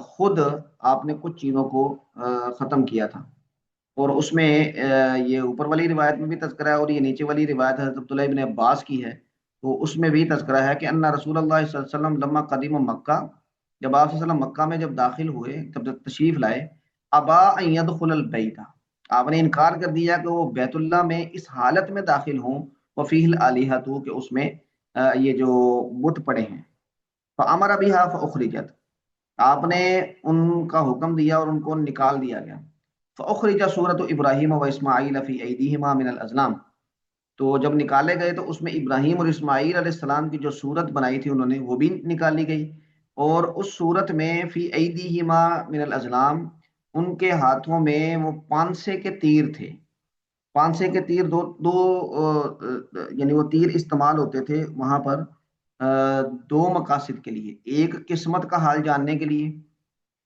خود آپ نے کچھ چیزوں کو ختم کیا تھا، اور اس میں یہ اوپر والی روایت میں بھی تذکرہ ہے اور یہ نیچے والی روایت حضرت عبداللہ ابن عباس کی ہے، تو اس میں بھی تذکرہ ہے کہ ان رسول اللہ صلی اللہ علیہ وسلم لما قدیم مکہ، جب آپ صلی اللہ علیہ وسلم مکہ میں جب داخل ہوئے، جب تشریف لائے، ابا ان يدخل البیت، آپ نے انکار کر دیا کہ وہ بیت اللہ میں اس حالت میں داخل ہوں، وفیہ الالہۃ، کہ اس میں یہ جو بت پڑے ہیں، فامر بها فاخرجت، آپ نے ان کا حکم دیا اور ان کو نکال دیا گیا۔ فاخرج سورۃ ابراہیم و اسماعیل فی ایدیہما من الازلام، تو جب نکالے گئے تو اس میں ابراہیم اور اسماعیل علیہ السلام کی جو صورت بنائی تھی انہوں نے وہ بھی نکالی گئی، اور اس صورت میں فی ایدیہما من الازلام، ان کے ہاتھوں میں وہ پانسے کے تیر تھے۔ پانسے کے تیر دو یعنی وہ تیر استعمال ہوتے تھے وہاں پر دو مقاصد کے لیے، ایک قسمت کا حال جاننے کے لیے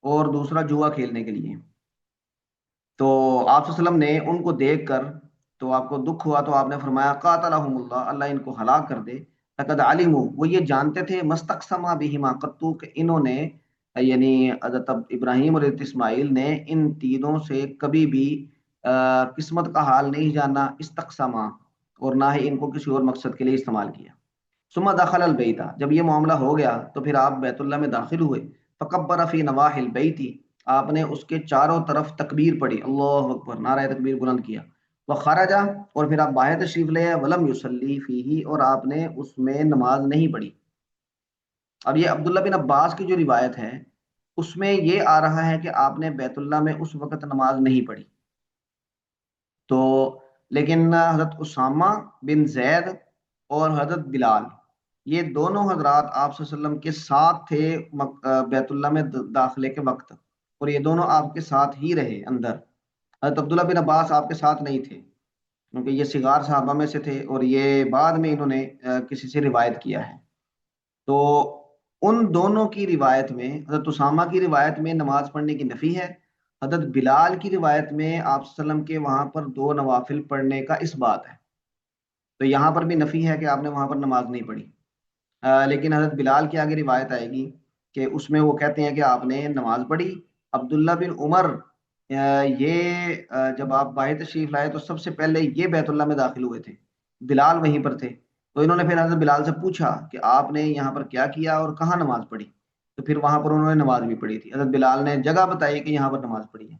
اور دوسرا جوا کھیلنے کے لیے۔ تو آپ صلی اللہ علیہ وسلم نے ان کو دیکھ کر تو آپ کو دکھ ہوا، تو آپ نے فرمایا قاتلہم اللہ، اللہ ان کو ہلاک کر دے۔ لقد علموا، وہ یہ جانتے تھے، مستقسما بہما قطو، کہ انہوں نے یعنی حضرت ابراہیم اور حضرت اسماعیل نے ان تینوں سے کبھی بھی قسمت کا حال نہیں جانا، استقسما، اور نہ ہی ان کو کسی اور مقصد کے لیے استعمال کیا۔ ثم دخل البیت، جب یہ معاملہ ہو گیا تو پھر آپ بیت اللہ میں داخل ہوئے. فکبر فی نواحی البیت، آپ نے اس کے چاروں طرف تکبیر پڑھی، اللہ اکبر، نعرہ تکبیر بلند کیا. وخرج، اور پھر آپ باہر تشریف لے آئے. ولم یصلی فیہ، اور آپ نے اس میں نماز نہیں پڑھی. اب یہ عبداللہ بن عباس کی جو روایت ہے اس میں یہ آ رہا ہے کہ آپ نے بیت اللہ میں اس وقت نماز نہیں پڑھی. تو لیکن حضرت اسامہ بن زید اور حضرت بلال، یہ دونوں حضرات آپ صلی اللہ علیہ وسلم کے ساتھ تھے بیت اللہ میں داخلے کے وقت، اور یہ دونوں آپ کے ساتھ ہی رہے اندر. حضرت عبداللہ بن عباس آپ کے ساتھ نہیں تھے کیونکہ یہ صغار صحابہ میں سے تھے، اور یہ بعد میں انہوں نے کسی سے روایت کیا ہے. تو ان دونوں کی روایت میں، حضرت اسامہ کی روایت میں نماز پڑھنے کی نفی ہے، حضرت بلال کی روایت میں آپ صلی اللہ علیہ وسلم کے وہاں پر 2 نوافل پڑھنے کا اس بات ہے. تو یہاں پر بھی نفی ہے کہ آپ نے وہاں پر نماز نہیں پڑھی. لیکن حضرت بلال کی آگے روایت آئے گی کہ اس میں وہ کہتے ہیں کہ آپ نے نماز پڑھی. عبداللہ بن عمر یہ جب آپ باہر تشریف لائے تو سب سے پہلے یہ بیت اللہ میں داخل ہوئے تھے، بلال وہیں پر تھے. تو انہوں نے پھر حضرت بلال سے پوچھا کہ آپ نے یہاں پر کیا کیا اور کہاں نماز پڑھی. تو پھر وہاں پر انہوں نے نماز بھی پڑھی تھی. حضرت بلال نے جگہ بتائی کہ یہاں پر نماز پڑھی ہے.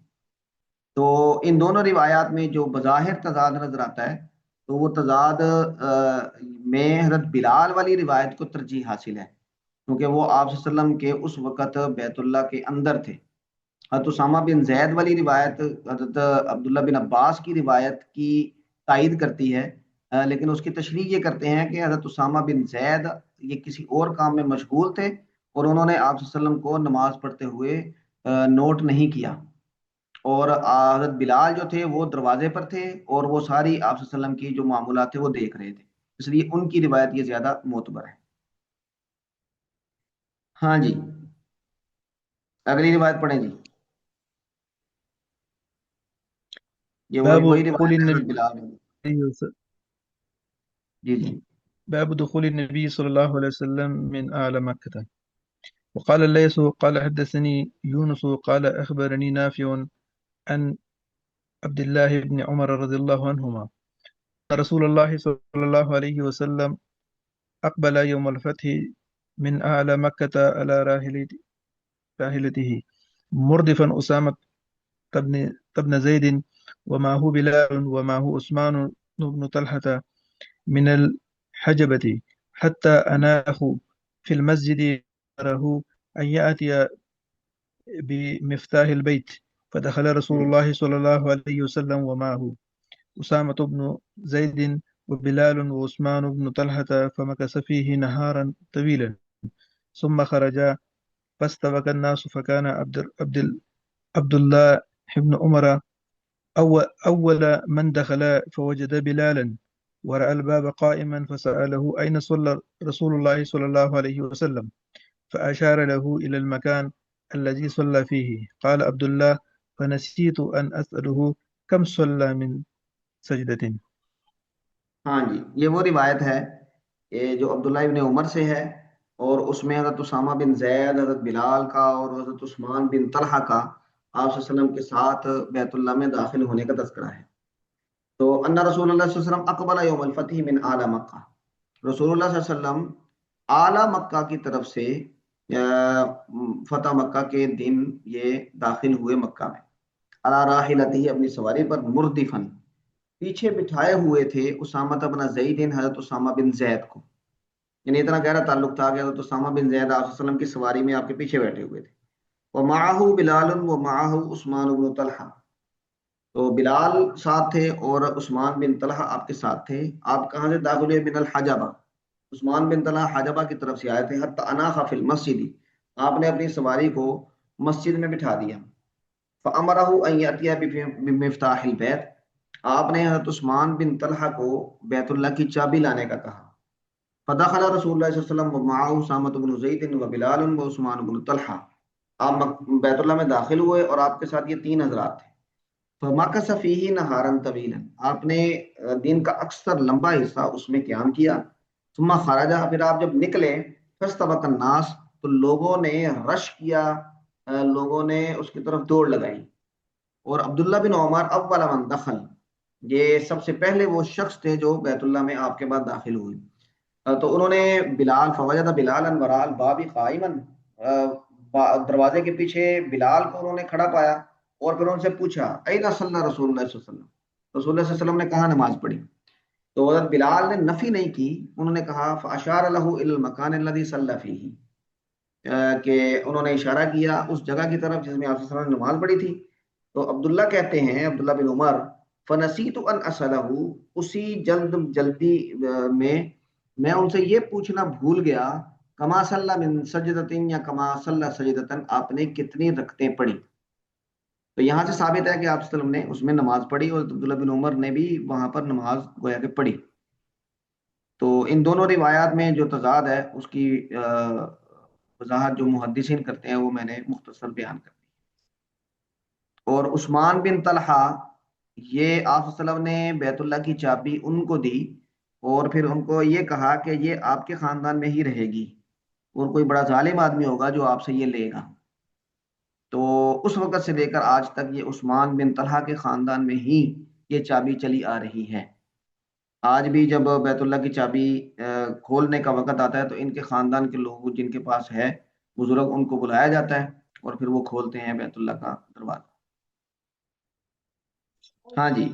تو ان دونوں روایات میں جو بظاہر تضاد نظر آتا ہے تو وہ تضاد میں حضرت بلال والی روایت کو ترجیح حاصل ہے کیونکہ وہ آپ صلی اللہ علیہ وسلم کے اس وقت بیت اللہ کے اندر تھے. حضرت اسامہ بن زید والی روایت حضرت عبداللہ بن عباس کی روایت کی تائید کرتی ہے، لیکن اس کی تشریح یہ کرتے ہیں کہ حضرت اسامہ بن زید یہ کسی اور کام میں مشغول تھے اور انہوں نے آپ صلی اللہ علیہ وسلم کو نماز پڑھتے ہوئے نوٹ نہیں کیا. اور حضرت بلال جو تھے وہ دروازے پر تھے اور وہ ساری آپ صلی اللہ علیہ وسلم کی جو معمولات تھے وہ دیکھ رہے تھے، اس لیے ان کی روایت یہ زیادہ معتبر ہے. ہاں جی، اگلی روایت پڑھیں جی. یہ باب وہی دخول روایت ہے النبي حضرت بلال میں. جی جی. باب دخول النبي صلى الله عليه وسلم من أعلى مكة. وقال الليث قال حدثني يونس قال أخبرني نافع عن عبد الله بن عمر رضي الله عنهما رسول الله صلى الله عليه وسلم أقبل يوم الفتح من أعلى مكة على راحلته مردفا أسامة بن زيد ومعه بلال ومعه عثمان بن طلحة من الحجبة حتى أناخوا في المسجد أمره أن يأتي بمفتاح البيت فدخل رسول الله صلى الله عليه وسلم ومعه أسامة بن زيد وبلال وعثمان بن طلحة فمكث فيه نهارا طويلا ثم خرجا فاستبق الناس فكان عبد الله بن عمر أول من دخل فوجد بلالا ورأى الباب قائما فسأله أين صلى رسول الله صلى الله عليه وسلم فأشار له إلى المكان الذي صلى فيه قال عبد الله فنسيت أن أسأله كم صلى من سجدة. ہاں جی، یہ وہ روایت ہے جو عبداللہ ابن عمر سے ہے، اور اس میں حضرت اسامہ بن زید، حضرت بلال کا اور حضرت عثمان بن طلحہ کا آپ صلی اللہ علیہ وسلم کے ساتھ بیت اللہ میں داخل ہونے کا تذکرہ ہے. تو ان رسول اللہ صلی اللہ علیہ وسلم اقبل یوم الفتح من اعلی مکہ، رسول اللہ صلی اللہ علیہ وسلم اعلی مکہ کی طرف سے فتح مکہ کے دن یہ داخل ہوئے مکہ میں. علی راحلتہ، اپنی سواری پر، مردفن، پیچھے بٹھائے ہوئے تھے اسامہ بن زید، حضرت اسامہ بن زید کو، یعنی اتنا گہرا تعلق تھا کہ حضرت اسامہ بن زید آپ صلی اللہ علیہ وسلم کی سواری میں آپ کے پیچھے بیٹھے ہوئے تھے. ومعہ بلال ومعہ عثمان بن طلحہ، تو بلال ساتھ تھے اور عثمان بن طلحہ آپ کے ساتھ تھے. آپ کہاں سے داخل ہوئے؟ من الحجبہ، عثمان بن طلحہ حجبہ کی طرف سے آئے تھے. حتی اناخ فی المسجد، آپ نے اپنی سواری کو مسجد میں بٹھا دیا. فامرہ ان یاتیا بمفتاح البیت، آپ نے حضرت عثمان بن طلحہ کو بیت اللہ کی چابی لانے کا کہا. فدخل رسول اللہ صلی اللہ علیہ وسلم ومعه اسامہ بن زید وبلال وعثمان بن طلحہ، آپ بیت اللہ میں داخل ہوئے اور آپ کے ساتھ یہ 3 حضرات تھے. فمکث فیہ نہارا طویلا، آپ نے دن کا اکثر لمبا حصہ اس میں قیام کیا. ثم خرج، پھر آپ جب نکلے، فاستبق الناس، تو لوگوں نے رش کیا، لوگوں نے اس کی طرف دوڑ لگائی. اور عبداللہ بن عمر اول من دخل، یہ سب سے پہلے وہ شخص تھے جو بیت اللہ میں آپ کے بعد داخل ہوئے. تو انہوں نے بلال فوجد بلال ورال بابی قائمن، دروازے کے پیچھے بلال کو انہوں نے کھڑا پایا، اور پھر ان سے پوچھا اینا صلی رسول اللہ صلی اللہ علیہ وسلم، رسول اللہ صلی اللہ علیہ وسلم نے کہاں نماز پڑھی؟ تو حضرت بلال نے نفی نہیں کی، انہوں نے کہا فاشار له الى المكان الذي صلى فيه، کہ انہوں نے اشارہ کیا اس جگہ کی طرف جس میں آپ صلی اللہ علیہ وسلم نے نماز پڑھی تھی۔ تو عبداللہ کہتے ہیں، عبداللہ بن عمر، فنسیت ان اسلہ، اسی جلدی میں ان سے یہ پوچھنا بھول گیا، کما صلی من سجدتن، یا کما صلی سجدتن، آپ نے کتنی رکعتیں پڑھی؟ تو یہاں سے ثابت ہے کہ آپ صلی اللہ علیہ وسلم نے اس میں نماز پڑھی، اور عبداللہ بن عمر نے بھی وہاں پر نماز گویا کہ پڑھی۔ تو ان دونوں روایات میں جو تضاد ہے اس کی وضاحت جو محدثین کرتے ہیں وہ میں نے مختصر بیان کر دی۔ اور عثمان بن طلحہ، یہ آپ صلی اللہ علیہ وسلم نے بیت اللہ کی چابی ان کو دی، اور پھر ان کو یہ کہا کہ یہ آپ کے خاندان میں ہی رہے گی، اور کوئی بڑا ظالم آدمی ہوگا جو آپ سے یہ لے گا۔ تو اس وقت سے لے کر آج تک یہ عثمان بن طلحہ کے خاندان میں ہی یہ چابی چلی آ رہی ہے۔ آج بھی جب بیت اللہ کی چابی کھولنے کا وقت آتا ہے تو ان کے خاندان کے لوگ جن کے پاس ہے بزرگ، ان کو بلایا جاتا ہے اور پھر وہ کھولتے ہیں بیت اللہ کا دروازہ۔ ہاں جی۔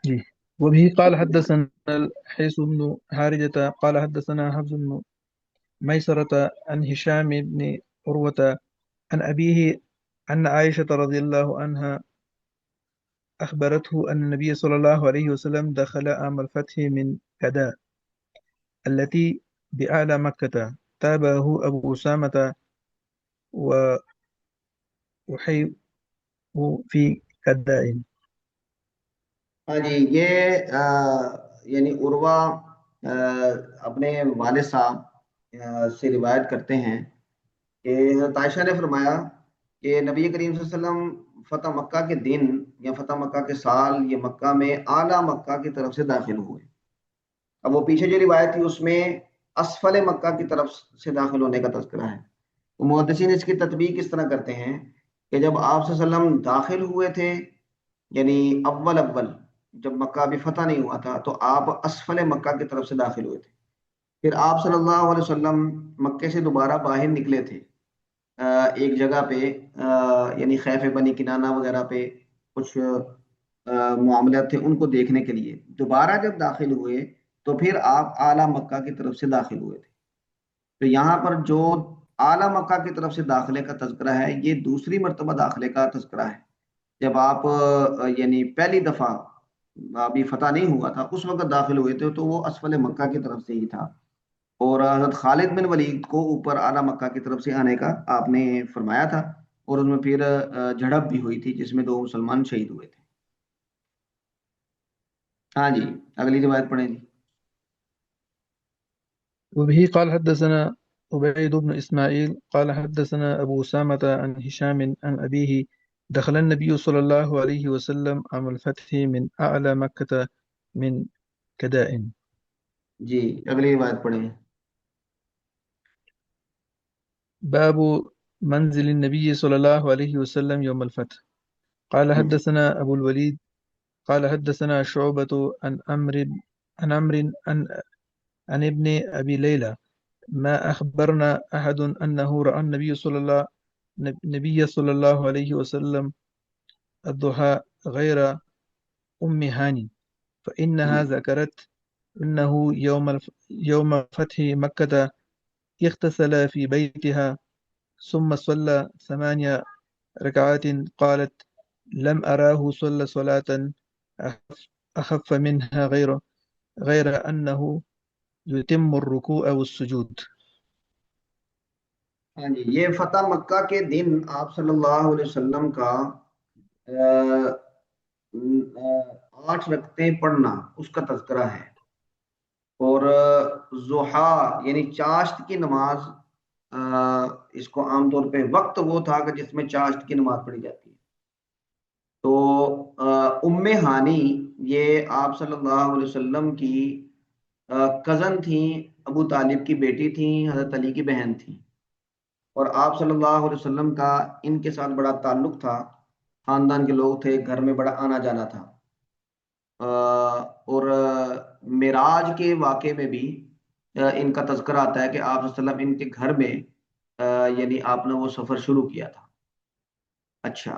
جی وبه قال حدثنا الحيث بن حارثة قال حدثنا حفص بن ميسرة عن هشام بن عروة عن أبيه أن عائشة رضي الله عنها أخبرته أن النبي صلى الله عليه وسلم دخل عام الفتح من كداء التي بأعلى مكة، تابعه أبو أسامة وحي في كداء۔ ہاں جی، یہ یعنی عروہ اپنے والد صاحب سے روایت کرتے ہیں کہ حضرت عائشہ نے فرمایا کہ نبی کریم صلی اللہ علیہ وسلم فتح مکہ کے دن یا فتح مکہ کے سال یہ مکہ میں اعلیٰ مکہ کی طرف سے داخل ہوئے۔ اب وہ پیچھے جو روایت تھی اس میں اسفل مکہ کی طرف سے داخل ہونے کا تذکرہ ہے۔ تو محدثین اس کی تطبیق اس طرح کرتے ہیں کہ جب آپ صلی اللہ علیہ وسلم داخل ہوئے تھے، یعنی اول جب مکہ ابھی فتح نہیں ہوا تھا، تو آپ اسفل مکہ کی طرف سے داخل ہوئے تھے۔ پھر آپ صلی اللہ علیہ وسلم مکے سے دوبارہ باہر نکلے تھے ایک جگہ پہ، یعنی خیف بنی کنانہ وغیرہ پہ کچھ معاملات تھے ان کو دیکھنے کے لیے۔ دوبارہ جب داخل ہوئے تو پھر آپ اعلیٰ مکہ کی طرف سے داخل ہوئے تھے۔ تو یہاں پر جو اعلیٰ مکہ کی طرف سے داخلے کا تذکرہ ہے یہ دوسری مرتبہ داخلے کا تذکرہ ہے۔ جب آپ یعنی پہلی دفعہ ابھی فتح نہیں ہوا تھا اس وقت داخل ہوئے تھے تو وہ اسفل مکہ کی طرف سے ہی تھا، اور حضرت خالد بن ولید کو اوپر اعلیٰ مکہ کی طرف سے آنے کا آپ نے فرمایا تھا، اور اس میں پھر جھڑپ بھی ہوئی تھی جس میں 2 مسلمان شہید ہوئے تھے۔ ہاں جی، اگلی روایت پڑھیں جی۔ وبه قال حدثنا عبيد بن إسماعيل قال حدثنا أبو أسامة عن هشام عن أبيه دخل النبي صلى الله عليه وسلم عام الفتح من أعلى مكة من كداء۔ جی اگلی روایت پڑھیں۔ باب منزل النبي صلى الله عليه وسلم يوم الفتح قال حدثنا أبو الوليد قال حدثنا شعبة عن عمرو عن ابن أبي ليلى ما أخبرنا أحد أنه رأى النبي صلى الله عليه وسلم الضحى غير أم هاني، فإنها ذكرت أنه يوم فتح مكة اغتسل في بيتها ثم صلى 8 ركعات، قالت لم أراه صلى صلاة أخف منها غير أنه يتم الركوع والسجود۔ ہاں جی، یہ فتح مکہ کے دن آپ صلی اللہ علیہ وسلم کا 8 رکعتیں پڑھنا اس کا تذکرہ ہے، اور ضحیٰ یعنی چاشت کی نماز، اس کو عام طور پہ وقت وہ تھا کہ جس میں چاشت کی نماز پڑھی جاتی ہے۔ تو ام ہانی یہ آپ صلی اللہ علیہ وسلم کی کزن تھیں، ابو طالب کی بیٹی تھیں، حضرت علی کی بہن تھیں، اور آپ صلی اللہ علیہ وسلم کا ان کے ساتھ بڑا تعلق تھا، خاندان کے لوگ تھے، گھر میں بڑا آنا جانا تھا۔ اور معراج کے واقعے میں بھی ان کا تذکرہ آتا ہے کہ آپ صلی اللہ علیہ وسلم ان کے گھر میں یعنی آپ نے وہ سفر شروع کیا تھا۔ اچھا،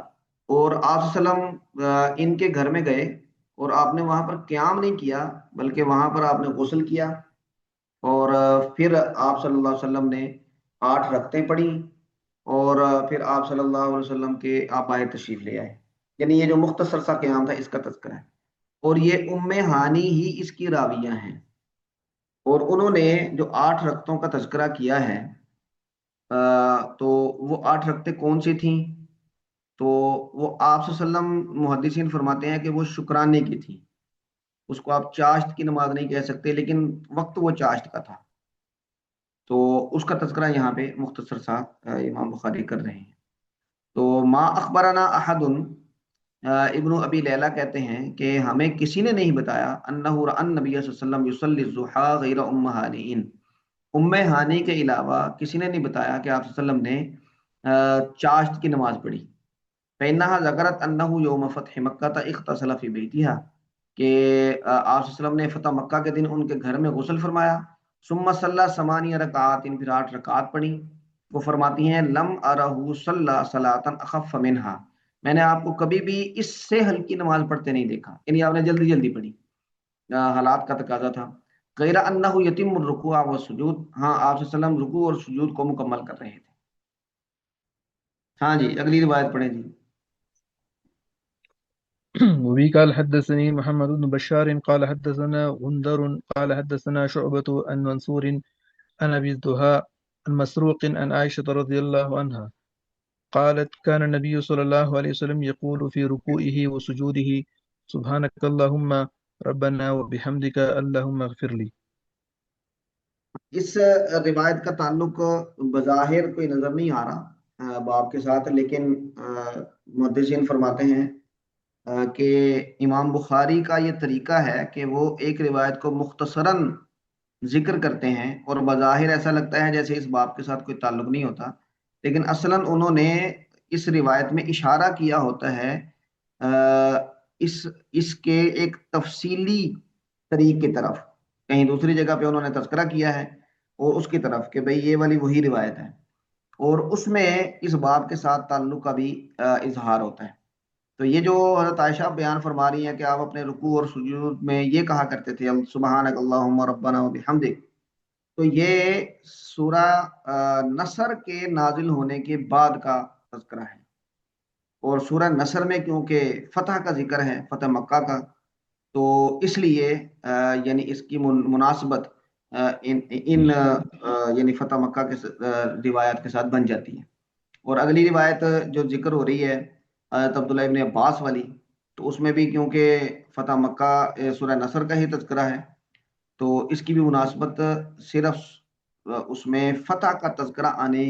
اور آپ صلی اللہ علیہ وسلم ان کے گھر میں گئے اور آپ نے وہاں پر قیام نہیں کیا، بلکہ وہاں پر آپ نے غسل کیا، اور پھر آپ صلی اللہ علیہ وسلم نے 8 رکعتیں پڑھی، اور پھر آپ صلی اللہ علیہ وسلم کے آپ باہر تشریف لے آئے۔ یعنی یہ جو مختصر سا قیام تھا اس کا تذکرہ ہے، اور یہ ام ہانی ہی اس کی راویہ ہیں، اور انہوں نے جو 8 رکعتوں کا تذکرہ کیا ہے تو وہ 8 رکعتیں کون سی تھیں؟ تو وہ آپ صلی اللہ علیہ وسلم محدثین فرماتے ہیں کہ وہ شکرانے کی تھی، اس کو آپ چاشت کی نماز نہیں کہہ سکتے، لیکن وقت وہ چاشت کا تھا، تو اس کا تذکرہ یہاں پہ مختصر سا امام بخاری کر رہے ہیں۔ تو ما اخبرنا احد، ابن ابی لیلہ کہتے ہیں کہ ہمیں کسی نے نہیں بتایا انہ رأى النبی صلی اللہ علیہ وسلم یصلی الضحیٰ غیر ام ہانئ، ام ہانی کے علاوہ کسی نے نہیں بتایا کہ آپ صلی اللہ علیہ وسلم نے چاشت کی نماز پڑھی۔ فإنها ذکرت انہ یوم فتح مکہ اغتسل فی بیتہا، کہ آپ صلی اللہ علیہ وسلم نے فتح مکہ کے دن ان کے گھر میں غسل فرمایا، ثم صلی 8 رکعات، پھر 8 رکعات پڑھی۔ وہ فرماتی ہیں لم ارہ صلی صلاۃ اخف منہا، میں نے آپ کو کبھی بھی اس سے ہلکی نماز پڑھتے نہیں دیکھا، یعنی آپ نے جلدی جلدی پڑھی، حالات کا تقاضا تھا۔ غیر انہ یتم الرکوع والسجود، ہاں آپ صلی اللہ علیہ وسلم رکوع اور سجود کو مکمل کر رہے تھے۔ ہاں جی، اگلی روایت پڑھیں جی۔ وبه قال حدثني محمد بن بشار قال حدثنا غندر قال حدثنا شعبة عن منصور عن أبي الدهاء عن مسروق عن عائشة رضي الله عنها قالت كان النبي صلى الله عليه وسلم يقول في ركوعه وسجوده سبحانك اللهم ربنا وبحمدك اللهم اغفر لي۔ اس روایت کا تعلق بظاہر کوئی نظر نہیں آ رہا باب کے ساتھ، لیکن محدثین فرماتے ہیں کہ امام بخاری کا یہ طریقہ ہے کہ وہ ایک روایت کو مختصراً ذکر کرتے ہیں، اور بظاہر ایسا لگتا ہے جیسے اس باب کے ساتھ کوئی تعلق نہیں ہوتا، لیکن اصلاً انہوں نے اس روایت میں اشارہ کیا ہوتا ہے اس کے ایک تفصیلی طریق کی طرف، کہیں دوسری جگہ پہ انہوں نے تذکرہ کیا ہے اور اس کی طرف کہ بھئی یہ والی وہی روایت ہے، اور اس میں اس باب کے ساتھ تعلق کا بھی اظہار ہوتا ہے۔ تو یہ جو حضرت عائشہ بیان فرما رہی ہیں کہ آپ اپنے رکوع اور سجود میں یہ کہا کرتے تھے سبحانک اللہم ربنا و بحمدک، تو یہ سورہ نصر کے نازل ہونے کے بعد کا تذکرہ ہے، اور سورہ نصر میں کیونکہ فتح کا ذکر ہے، فتح مکہ کا، تو اس لیے یعنی اس کی مناسبت ان یعنی فتح مکہ کے روایات کے ساتھ بن جاتی ہے۔ اور اگلی روایت جو ذکر ہو رہی ہے حضرت عبداللہ ابن عباس والی، تو اس میں بھی کیونکہ فتح مکہ سورہ نصر کا ہی تذکرہ ہے، تو اس کی بھی مناسبت صرف اس میں فتح کا تذکرہ آنے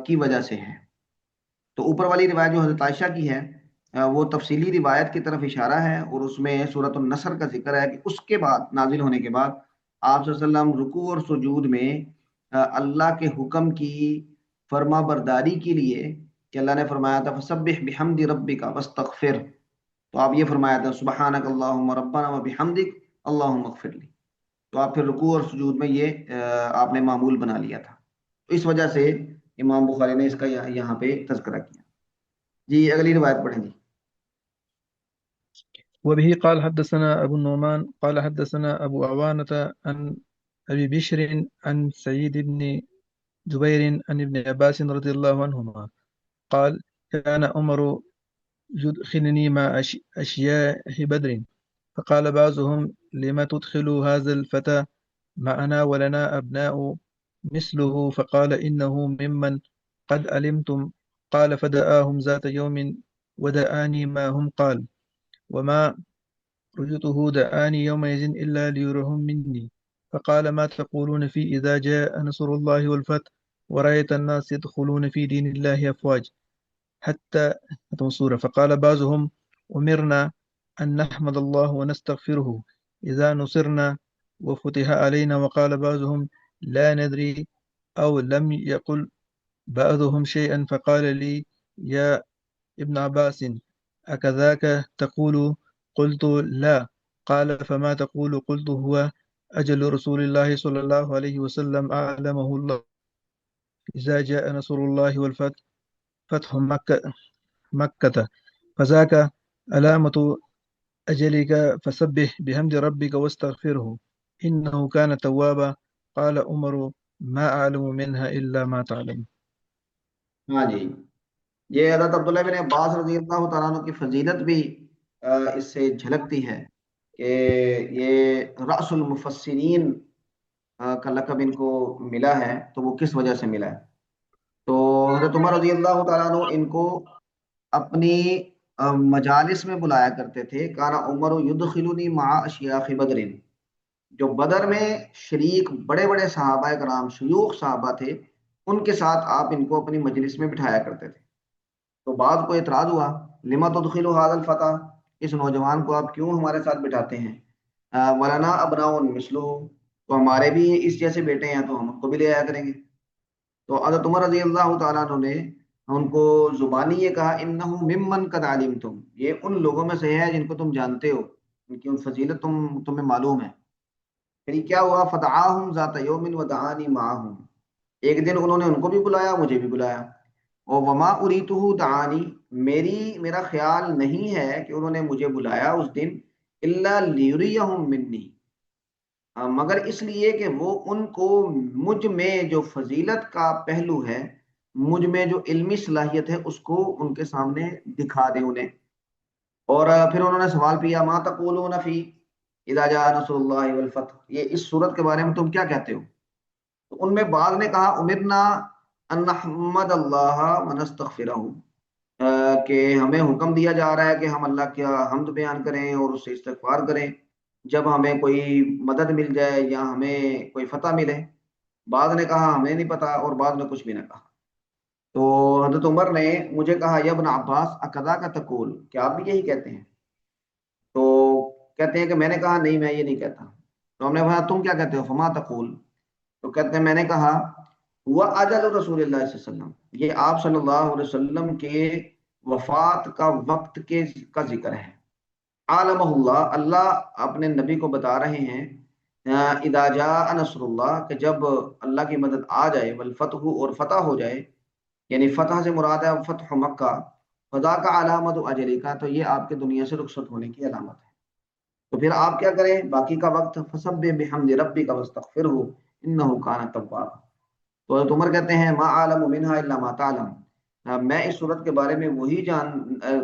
کی وجہ سے ہے۔ تو اوپر والی روایت جو حضرت عائشہ کی ہے وہ تفصیلی روایت کی طرف اشارہ ہے، اور اس میں سورۃ النصر کا ذکر ہے کہ اس کے بعد نازل ہونے کے بعد آپ صلی اللہ علیہ وسلم رکوع اور سجود میں اللہ کے حکم کی فرما برداری کے لیے، کہ اللہ نے فرمایا تھا فسبح بحمد ربک واستغفر، تو آپ یہ فرمایا تھا سبحانک اللہم ربنا وبحمدک اللہم اغفر لی، تو آپ پھر رکوع اور سجود میں یہ آپ نے معمول بنا لیا تھا، تو اس وجہ سے امام بخاری نے اس کا یہاں پہ تذکرہ کیا۔ جی اگلی روایت پڑھیں جی۔ وبه قال حدثنا أبو النعمان قال حدثنا أبو عوانة عن أبي بشر عن سعيد بن جبير عن ابن عباس رضي الله عنهما قال كان عمر يدخلني مع أشياء بدر، فقال بعضهم لما تدخل هذا الفتى معنا ولنا أبناء مثله، فقال إنه ممن قد علمتم، قال فدعاهم ذات يوم ودعاني ما هم قال، وما رجته دعاني يومئذ إلا ليرهم مني، فقال ما تقولون في إذا جاء نصر الله والفتح ورأيت الناس يدخلون في دين الله أفواج حتى سورة، فقال بعضهم أمرنا أن نحمد الله ونستغفره إذا نصرنا وفتح علينا، وقال بعضهم لا ندري، أو لم يقل بعضهم شيئا، فقال لي يا ابن عباس أكذاك تقول؟ قلت لا. قال فما تقول؟ قلت هو أجل رسول الله صلى الله عليه وسلم أعلمه الله إذا جاء نصر الله والفتح فتح مكة فذاك علامة أجلك فسبح بحمد ربك واستغفره إنه كان توابا. قال عمر ما أعلم منها إلا ما تعلم. ہاں جی، یہ حضرت عبداللہ بن عباس رضی اللہ تعالیٰ عنہ کی فضیلت بھی اس سے جھلکتی ہے کہ یہ رأس المفسرین کا لقب ان کو ملا ہے، تو وہ کس وجہ سے ملا ہے؟ تو حضرت عمر رضی اللہ تعالیٰ عنہ ان کو اپنی مجالس میں بلایا کرتے تھے. کانا عمر یدخلنی مع اشیاخ بدر، جو بدر میں شریک بڑے بڑے صحابہ کرام شیوخ صحابہ تھے، ان کے ساتھ آپ ان کو اپنی مجلس میں بٹھایا کرتے تھے. تو بعض کو اعتراض ہوا، لما تدخل هذا الفتى، اس نوجوان کو آپ کیوں ہمارے ساتھ بٹھاتے ہیں؟ ولنا ابناء مثلہ، تو ہمارے بھی اس جیسے بیٹے ہیں تو ہم ان کو بھی لے آیا کریں گے. تو حضرت عمر رضی اللہ تعالیٰ عنہ نے ان کو زبانی یہ کہا، انہ ممن قد علمتم، یہ ان لوگوں میں سے ہے جن کو تم جانتے ہو، ان کی ان فضیلت تمہیں معلوم ہے. پھر کیا ہوا، فدعاہم ذات یوم ودعانی معہم، ایک دن انہوں نے ان کو بھی بلایا، مجھے بھی بلایا. اور وما اریتہ دعانی، میرا خیال نہیں ہے کہ انہوں نے مجھے بلایا اس دن، الا لیریہم منی، مگر اس لیے کہ وہ ان کو مجھ میں جو فضیلت کا پہلو ہے، مجھ میں جو علمی صلاحیت ہے، اس کو ان کے سامنے دکھا دے انہیں. اور پھر انہوں نے سوال کیا، ما تقولون فی اذا جاء نصر اللہ والفتح، یہ اس صورت کے بارے میں تم کیا کہتے ہو؟ تو ان میں بعض نے کہا، امرنا ان نحمد اللہ ونستغفرہ، کہ ہمیں حکم دیا جا رہا ہے کہ ہم اللہ کا حمد بیان کریں اور اس سے استغفار کریں جب ہمیں کوئی مدد مل جائے یا ہمیں کوئی فتح ملے. بعض نے کہا ہمیں نہیں پتا، اور بعض نے کچھ بھی نہ کہا. تو حضرت عمر نے مجھے کہا، یا ابن عباس اقضا کا تقول، کیا آپ بھی یہی کہتے ہیں؟ تو کہتے ہیں کہ میں نے کہا نہیں، میں یہ نہیں کہتا. تو ہم نے کہا تم کیا کہتے ہو؟ فما تقول، تو کہتے ہیں میں نے کہا ہوا اجل رسول اللہ صلی اللہ علیہ وسلم، یہ آپ صلی اللہ علیہ وسلم کے وفات کا وقت کا ذکر ہے. عالمہ اللہ، اللہ اپنے نبی کو بتا رہے ہیں، اذا جاء نصر اللہ، کہ جب اللہ کی مدد آ جائے، والفتح، اور فتح ہو جائے، یعنی فتح سے مراد ہے فتح مکہ، خدا کا علامت اجلی کا، تو یہ آپ کے دنیا سے رخصت ہونے کی علامت ہے. تو پھر آپ کیا کریں باقی کا وقت؟ فسبح بحمد ربک واستغفرہ انہ کان توابا. تو حضرت عمر کہتے ہیں، ما عالم منہا الا ما تعلم، میں اس صورت کے بارے میں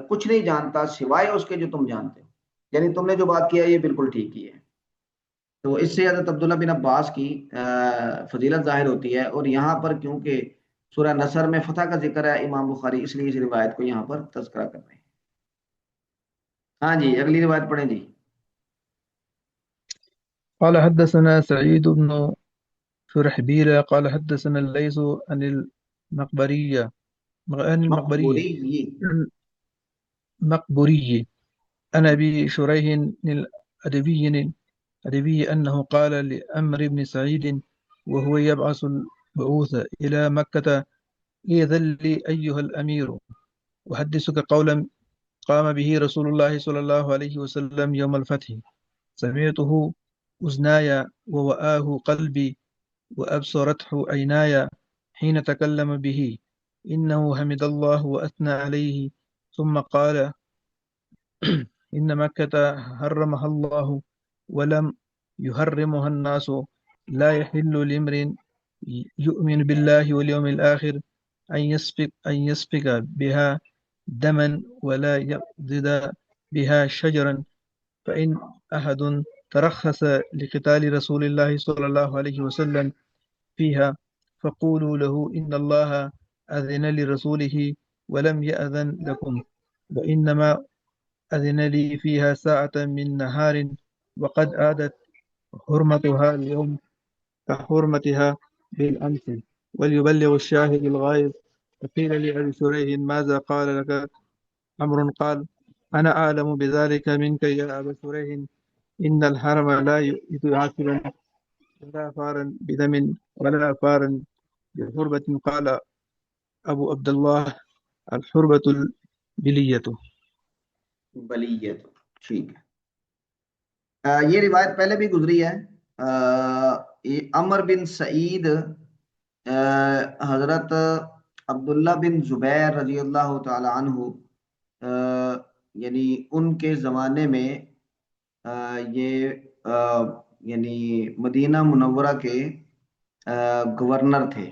کچھ نہیں جانتا سوائے اس کے جو تم جانتے ہو، یعنی تم نے جو بات کیا ہے یہ بالکل ٹھیک کی ہے. تو اس سے حضرت عبداللہ بن عباس کی فضیلت ظاہر ہوتی ہے. اور یہاں پر کیونکہ سورہ نصر میں فتح کا ذکر ہے، امام بخاری اس لیے اس روایت کو یہاں پر تذکرہ کر رہے ہیں. ہاں جی، اگلی روایت پڑھیں جی. قال حدثنا سعيد بن شرحبيل قال حدثنا الليث عن المقبرية عن المقبري مقبولی. المقبري عن أبي شريح الأدبي أنه قال لأمر بن سعيد وهو يبعث البعوث إلى مكة: إذن لي أيها الأمير أحدثك قولا قام به رسول الله صلى الله عليه وسلم يوم الفتح، سمعته أذناي ووآه قلبي وأبصرته عيناي حين تكلم به، إنه حمد الله وأثنى عليه ثم قال: إن مكة حرمها الله ولم يحرمها الناس، لا يحل لامرئ يؤمن بالله واليوم الآخر أن يسفك بها دما ولا يقصد بها شجرا، فإن أحد ترخص لقتال رسول الله صلى الله عليه وسلم فيها فقولوا له إن الله أذن لرسوله ولم يأذن لكم، وإنما أذن لي فيها ساعة من نهار وقد عادت حرمتها اليوم كحرمتها بالأمس، وليبلغ الشاهد الغائب. فقيل لأبي شريح: ماذا قال لك عمرو؟ قال: أنا أعلم بذلك منك يا أبا شريح، إن الحرم لا يؤذي عاقبا ولا فارا بدم ولا فارا بحربة. قال أبو عبد الله: الحربة البلية. بلیت. ٹھیک ہے، یہ روایت پہلے بھی گزری ہے۔ یہ عمر بن سعید، حضرت عبداللہ بن زبیر رضی اللہ تعالی عنہ، یعنی ان کے زمانے میں یہ یعنی مدینہ منورہ کے گورنر تھے،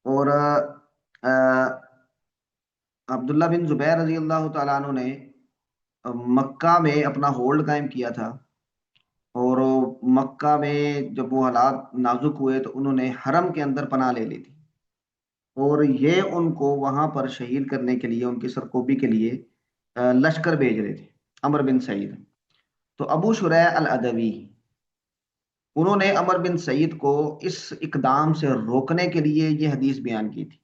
اور عبداللہ بن زبیر رضی اللہ تعالیٰ عنہ نے مکہ میں اپنا ہولڈ قائم کیا تھا، اور مکہ میں جب وہ حالات نازک ہوئے تو انہوں نے حرم کے اندر پناہ لے لی تھی، اور یہ ان کو وہاں پر شہید کرنے کے لیے، ان کی سرکوبی کے لیے لشکر بھیج رہے تھے، عمر بن سعید۔ تو ابو شریح العدوی، انہوں نے عمر بن سعید کو اس اقدام سے روکنے کے لیے یہ حدیث بیان کی تھی،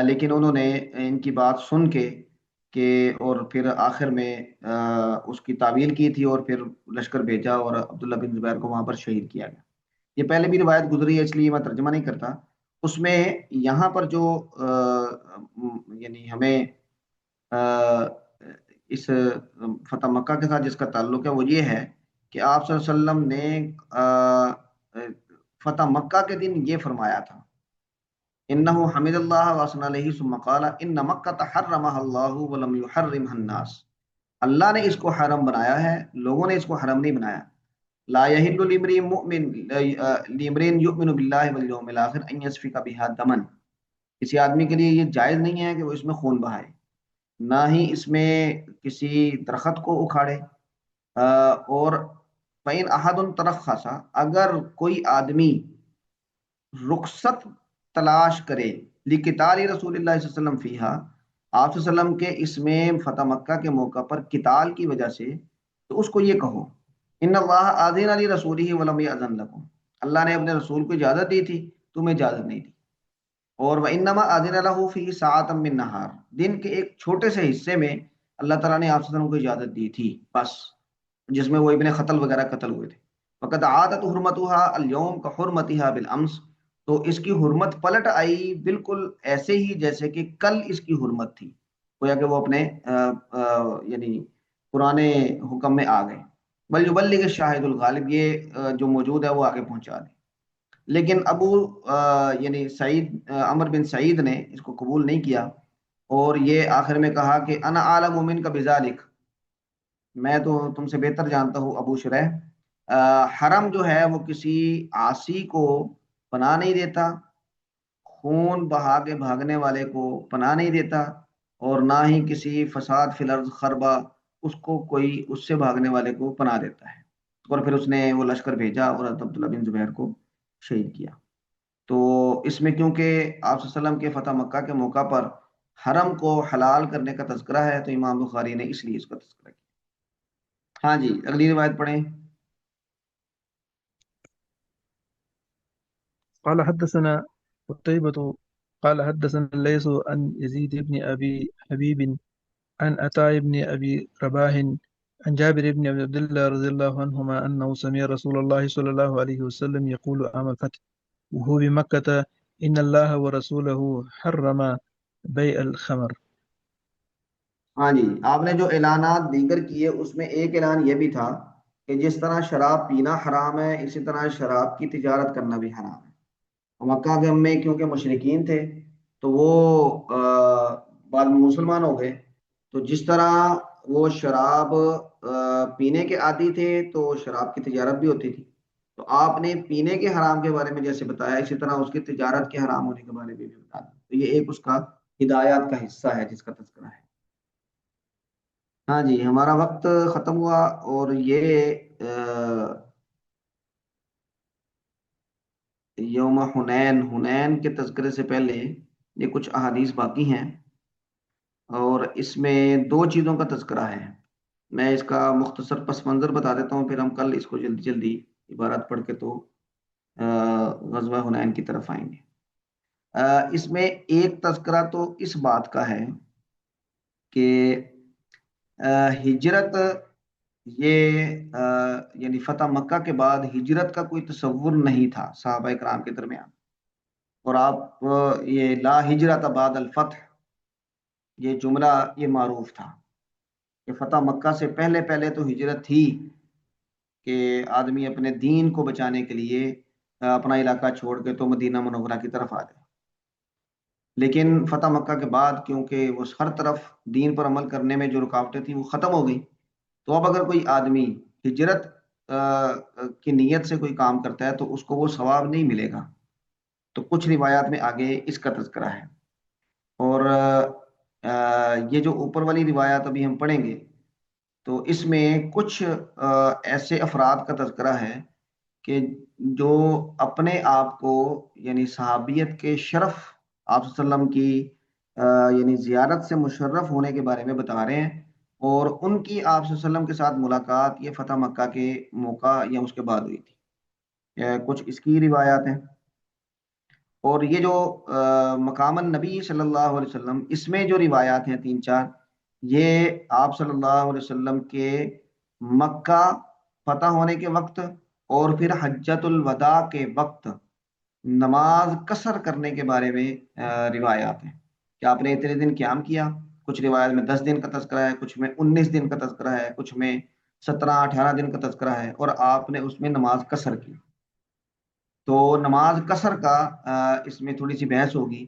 لیکن انہوں نے ان کی بات سن کے اور پھر آخر میں اس کی تعویل کی تھی، اور پھر لشکر بھیجا اور عبداللہ بن زبیر کو وہاں پر شہید کیا گیا۔ یہ پہلے بھی روایت گزری ہے، اس لیے میں ترجمہ نہیں کرتا۔ اس میں یہاں پر جو یعنی ہمیں اس فتح مکہ کے ساتھ جس کا تعلق ہے وہ یہ ہے کہ آپ صلی اللہ علیہ وسلم نے فتح مکہ کے دن یہ فرمایا تھا، انه حمد اللہ وثنى علیہ ثم قال ان مکہ حرمها اللہ ولم يحرمها الناس، اللہ نے اس کو حرم بنایا ہے، لوگوں نے اس کو حرم نہیں بنایا۔ لا يحل لامرئ مؤمن لامرئ يؤمن بالله واليوم الاخر ان يسفك بها دما، کسی آدمی کے لیے یہ جائز نہیں ہے کہ وہ اس میں خون بہائے، نہ ہی اس میں کسی درخت کو اکھاڑے، اور فإن أحد ترخص، اگر کوئی آدمی رخصت تلاش کرے لقتال رسول اللہ صلی اللہ علیہ وسلم فیہا، آپ صلی اللہ علیہ وسلم کے اس میں فتح مکہ کے موقع پر قتال کی وجہ سے، تو اس کو یہ کہو ان اللہ آذن علی رسولہ ولم یأذن لکم، اللہ نے اپنے رسول کو اجازت دی تھی، تمہیں اجازت نہیں دی، اور وَإِنَّمَا أَذِنَ لَهُ فِي سَاعَةٍ مِّن نَّهَارٍ، دن کے ایک چھوٹے سے حصے میں اللہ تعالیٰ نے آپ صلی اللہ علیہ وسلم کو اجازت دی تھی بس، جس میں وہ ابن قتل وغیرہ قتل ہوئے تھے۔ فقد عادت حرمتها اليوم كحرمتها بالامس، تو اس کی حرمت پلٹ آئی بالکل ایسے ہی جیسے کہ کل اس کی حرمت تھی، گویا کہ وہ اپنے یعنی پرانے حکم میں آ گئے۔ بل یبلغ الشاہد الغالب، یہ جو موجود ہے وہ آگے پہنچا دے۔ لیکن یعنی سعید عمر بن سعید نے اس کو قبول نہیں کیا، اور یہ آخر میں کہا کہ انا عالم من کا بذالک، میں تو تم سے بہتر جانتا ہوں ابو شریح، حرم جو ہے وہ کسی عاصی کو پناہ نہیں دیتا، خون بہا کے بھاگنے والے کو پناہ نہیں دیتا، اور نہ ہی کسی فساد فی الارض خربہ اس کو کوئی اس سے بھاگنے والے کو پناہ دیتا ہے۔ اور پھر اس نے وہ لشکر بھیجا اور حضرت عبداللہ بن زبیر کو شہید کیا۔ تو اس میں کیونکہ آپ صلی اللہ علیہ وسلم کے فتح مکہ کے موقع پر حرم کو حلال کرنے کا تذکرہ ہے، تو امام بخاری نے اس لیے اس کا تذکرہ کیا۔ ہاں جی، اگلی روایت پڑھیں۔ قال حدثنا قتيبة قال حدثنا الليث عن يزيد بن أبي حبيب عن عطاء بن أبي رباح عن جابر بن عبد الله رضي الله عنهما أنه سمع رسول الله صلى الله عليه وسلم يقول عام الفتح وهو بمكة إن الله ورسوله حرم بيع الخمر۔ ہاں جی، آپ نے جو اعلانات دیگر کیے اس میں ایک اعلان یہ بھی تھا کہ جس طرح شراب پینا حرام ہے، اسی طرح شراب کی تجارت کرنا بھی حرام ہے۔ مکہ کے میں کیونکہ مشرکین تھے تو وہ بعد میں مسلمان ہو گئے، تو جس طرح وہ شراب پینے کے عادی تھے تو شراب کی تجارت بھی ہوتی تھی، تو آپ نے پینے کے حرام کے بارے میں جیسے بتایا، اسی طرح اس کی تجارت کے حرام ہونے کے بارے میں بھی بتا دیا۔ تو یہ ایک اس کا ہدایات کا حصہ ہے جس کا تذکرہ ہے۔ ہاں جی، ہمارا وقت ختم ہوا، اور یہ یوم حنین کے تذکرے سے پہلے یہ کچھ احادیث باقی ہیں، اور اس میں دو چیزوں کا تذکرہ ہے۔ میں اس کا مختصر پس منظر بتا دیتا ہوں، پھر ہم کل اس کو جلدی جلدی عبارت پڑھ کے تو غزوہ حنین کی طرف آئیں گے۔ اس میں ایک تذکرہ تو اس بات کا ہے کہ ہجرت، یہ یعنی فتح مکہ کے بعد ہجرت کا کوئی تصور نہیں تھا صحابہ کرام کے درمیان، اور آپ یہ لا ہجرت بعد الفتح، یہ جملہ یہ معروف تھا، کہ فتح مکہ سے پہلے پہلے تو ہجرت تھی کہ آدمی اپنے دین کو بچانے کے لیے اپنا علاقہ چھوڑ کے تو مدینہ منورہ کی طرف آ جائے، لیکن فتح مکہ کے بعد کیونکہ وہ ہر طرف دین پر عمل کرنے میں جو رکاوٹیں تھیں وہ ختم ہو گئی، تو اب اگر کوئی آدمی ہجرت کی نیت سے کوئی کام کرتا ہے تو اس کو وہ ثواب نہیں ملے گا۔ تو کچھ روایات میں آگے اس کا تذکرہ ہے، اور یہ جو اوپر والی روایات ابھی ہم پڑھیں گے تو اس میں کچھ ایسے افراد کا تذکرہ ہے کہ جو اپنے آپ کو یعنی صحابیت کے شرف آپ صلی اللہ علیہ وسلم کی یعنی زیارت سے مشرف ہونے کے بارے میں بتا رہے ہیں، اور ان کی آپ صلی اللہ علیہ وسلم کے ساتھ ملاقات یہ فتح مکہ کے موقع یا اس کے بعد ہوئی تھی۔ کچھ اس کی روایات ہیں، اور یہ جو مقام النبی صلی اللہ علیہ وسلم اس میں جو روایات ہیں تین چار، یہ آپ صلی اللہ علیہ وسلم کے مکہ فتح ہونے کے وقت اور پھر حجۃ الوداع کے وقت نماز قصر کرنے کے بارے میں روایات ہیں کہ آپ نے اتنے دن قیام کیا، کچھ روایت میں 10 دن کا تذکرہ ہے، کچھ میں 19 دن کا تذکرہ ہے، کچھ میں 17-18 دن کا تذکرہ ہے، اور آپ نے اس میں نماز قصر کی۔ تو نماز قصر کا اس میں تھوڑی سی بحث ہوگی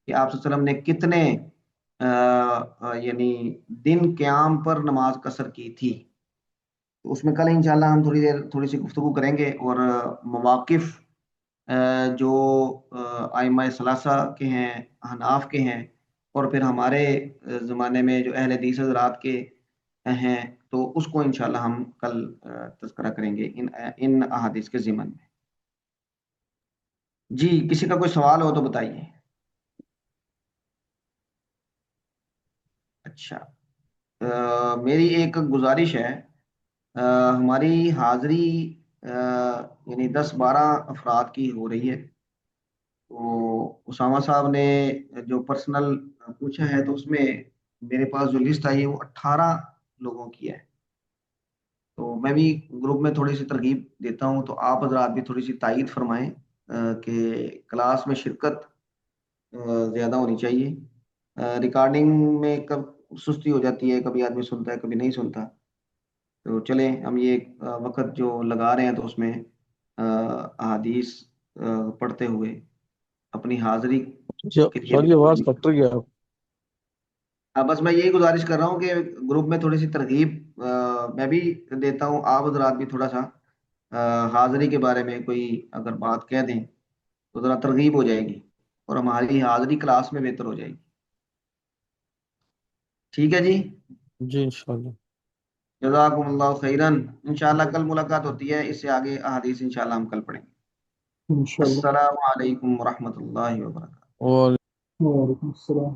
کہ آپ صلی اللہ علیہ وسلم نے کتنے یعنی دن قیام پر نماز قصر کی تھی، تو اس میں کل انشاءاللہ ہم تھوڑی سی گفتگو کریں گے، اور مواقف جو ائمہ ثلاثہ کے ہیں، حناف کے ہیں، اور پھر ہمارے زمانے میں جو اہل حدیث حضرات کے ہیں، تو اس کو انشاءاللہ ہم کل تذکرہ کریں گے ان احادیث کے ضمن میں۔ جی کسی کا کوئی سوال ہو تو بتائیے۔ اچھا، میری ایک گزارش ہے، ہماری حاضری یعنی 10-12 افراد کی ہو رہی ہے، تو اسامہ صاحب نے جو پرسنل پوچھا ہے تو اس میں میرے پاس جو لسٹ آئی ہے وہ 18 لوگوں کی ہے، تو میں بھی گروپ میں تھوڑی سی ترغیب دیتا ہوں، تو آپ حضرات بھی تھوڑی سی تائید فرمائیں کہ کلاس میں شرکت زیادہ ہونی چاہیے۔ ریکارڈنگ میں کب سستی ہو جاتی ہے، کبھی آدمی سنتا ہے کبھی نہیں سنتا، تو چلیں ہم یہ وقت جو لگا رہے ہیں تو اس میں احادیث پڑھتے ہوئے اپنی حاضری کے لیے ساری آواز بھی کٹ رہی ہے آپ۔ بس میں یہی گزارش کر رہا ہوں کہ گروپ میں تھوڑی سی ترغیب میں بھی دیتا ہوں، آپ حضرات بھی تھوڑا سا حاضری کے بارے میں کوئی اگر بات کہہ دیں تو ذرا ترغیب ہو جائے گی، اور ہماری حاضری کلاس میں بہتر ہو جائے گی۔ ٹھیک ہے جی، جی انشاءاللہ۔ جزاکم اللہ خیرن۔ انشاءاللہ کل ملاقات ہوتی ہے، اس سے آگے احادیث انشاءاللہ ہم کل پڑھیں گے۔ انشاءاللہ۔ السلام علیکم ورحمۃ اللہ وبرکاتہ۔ اور وعلیکم السلام۔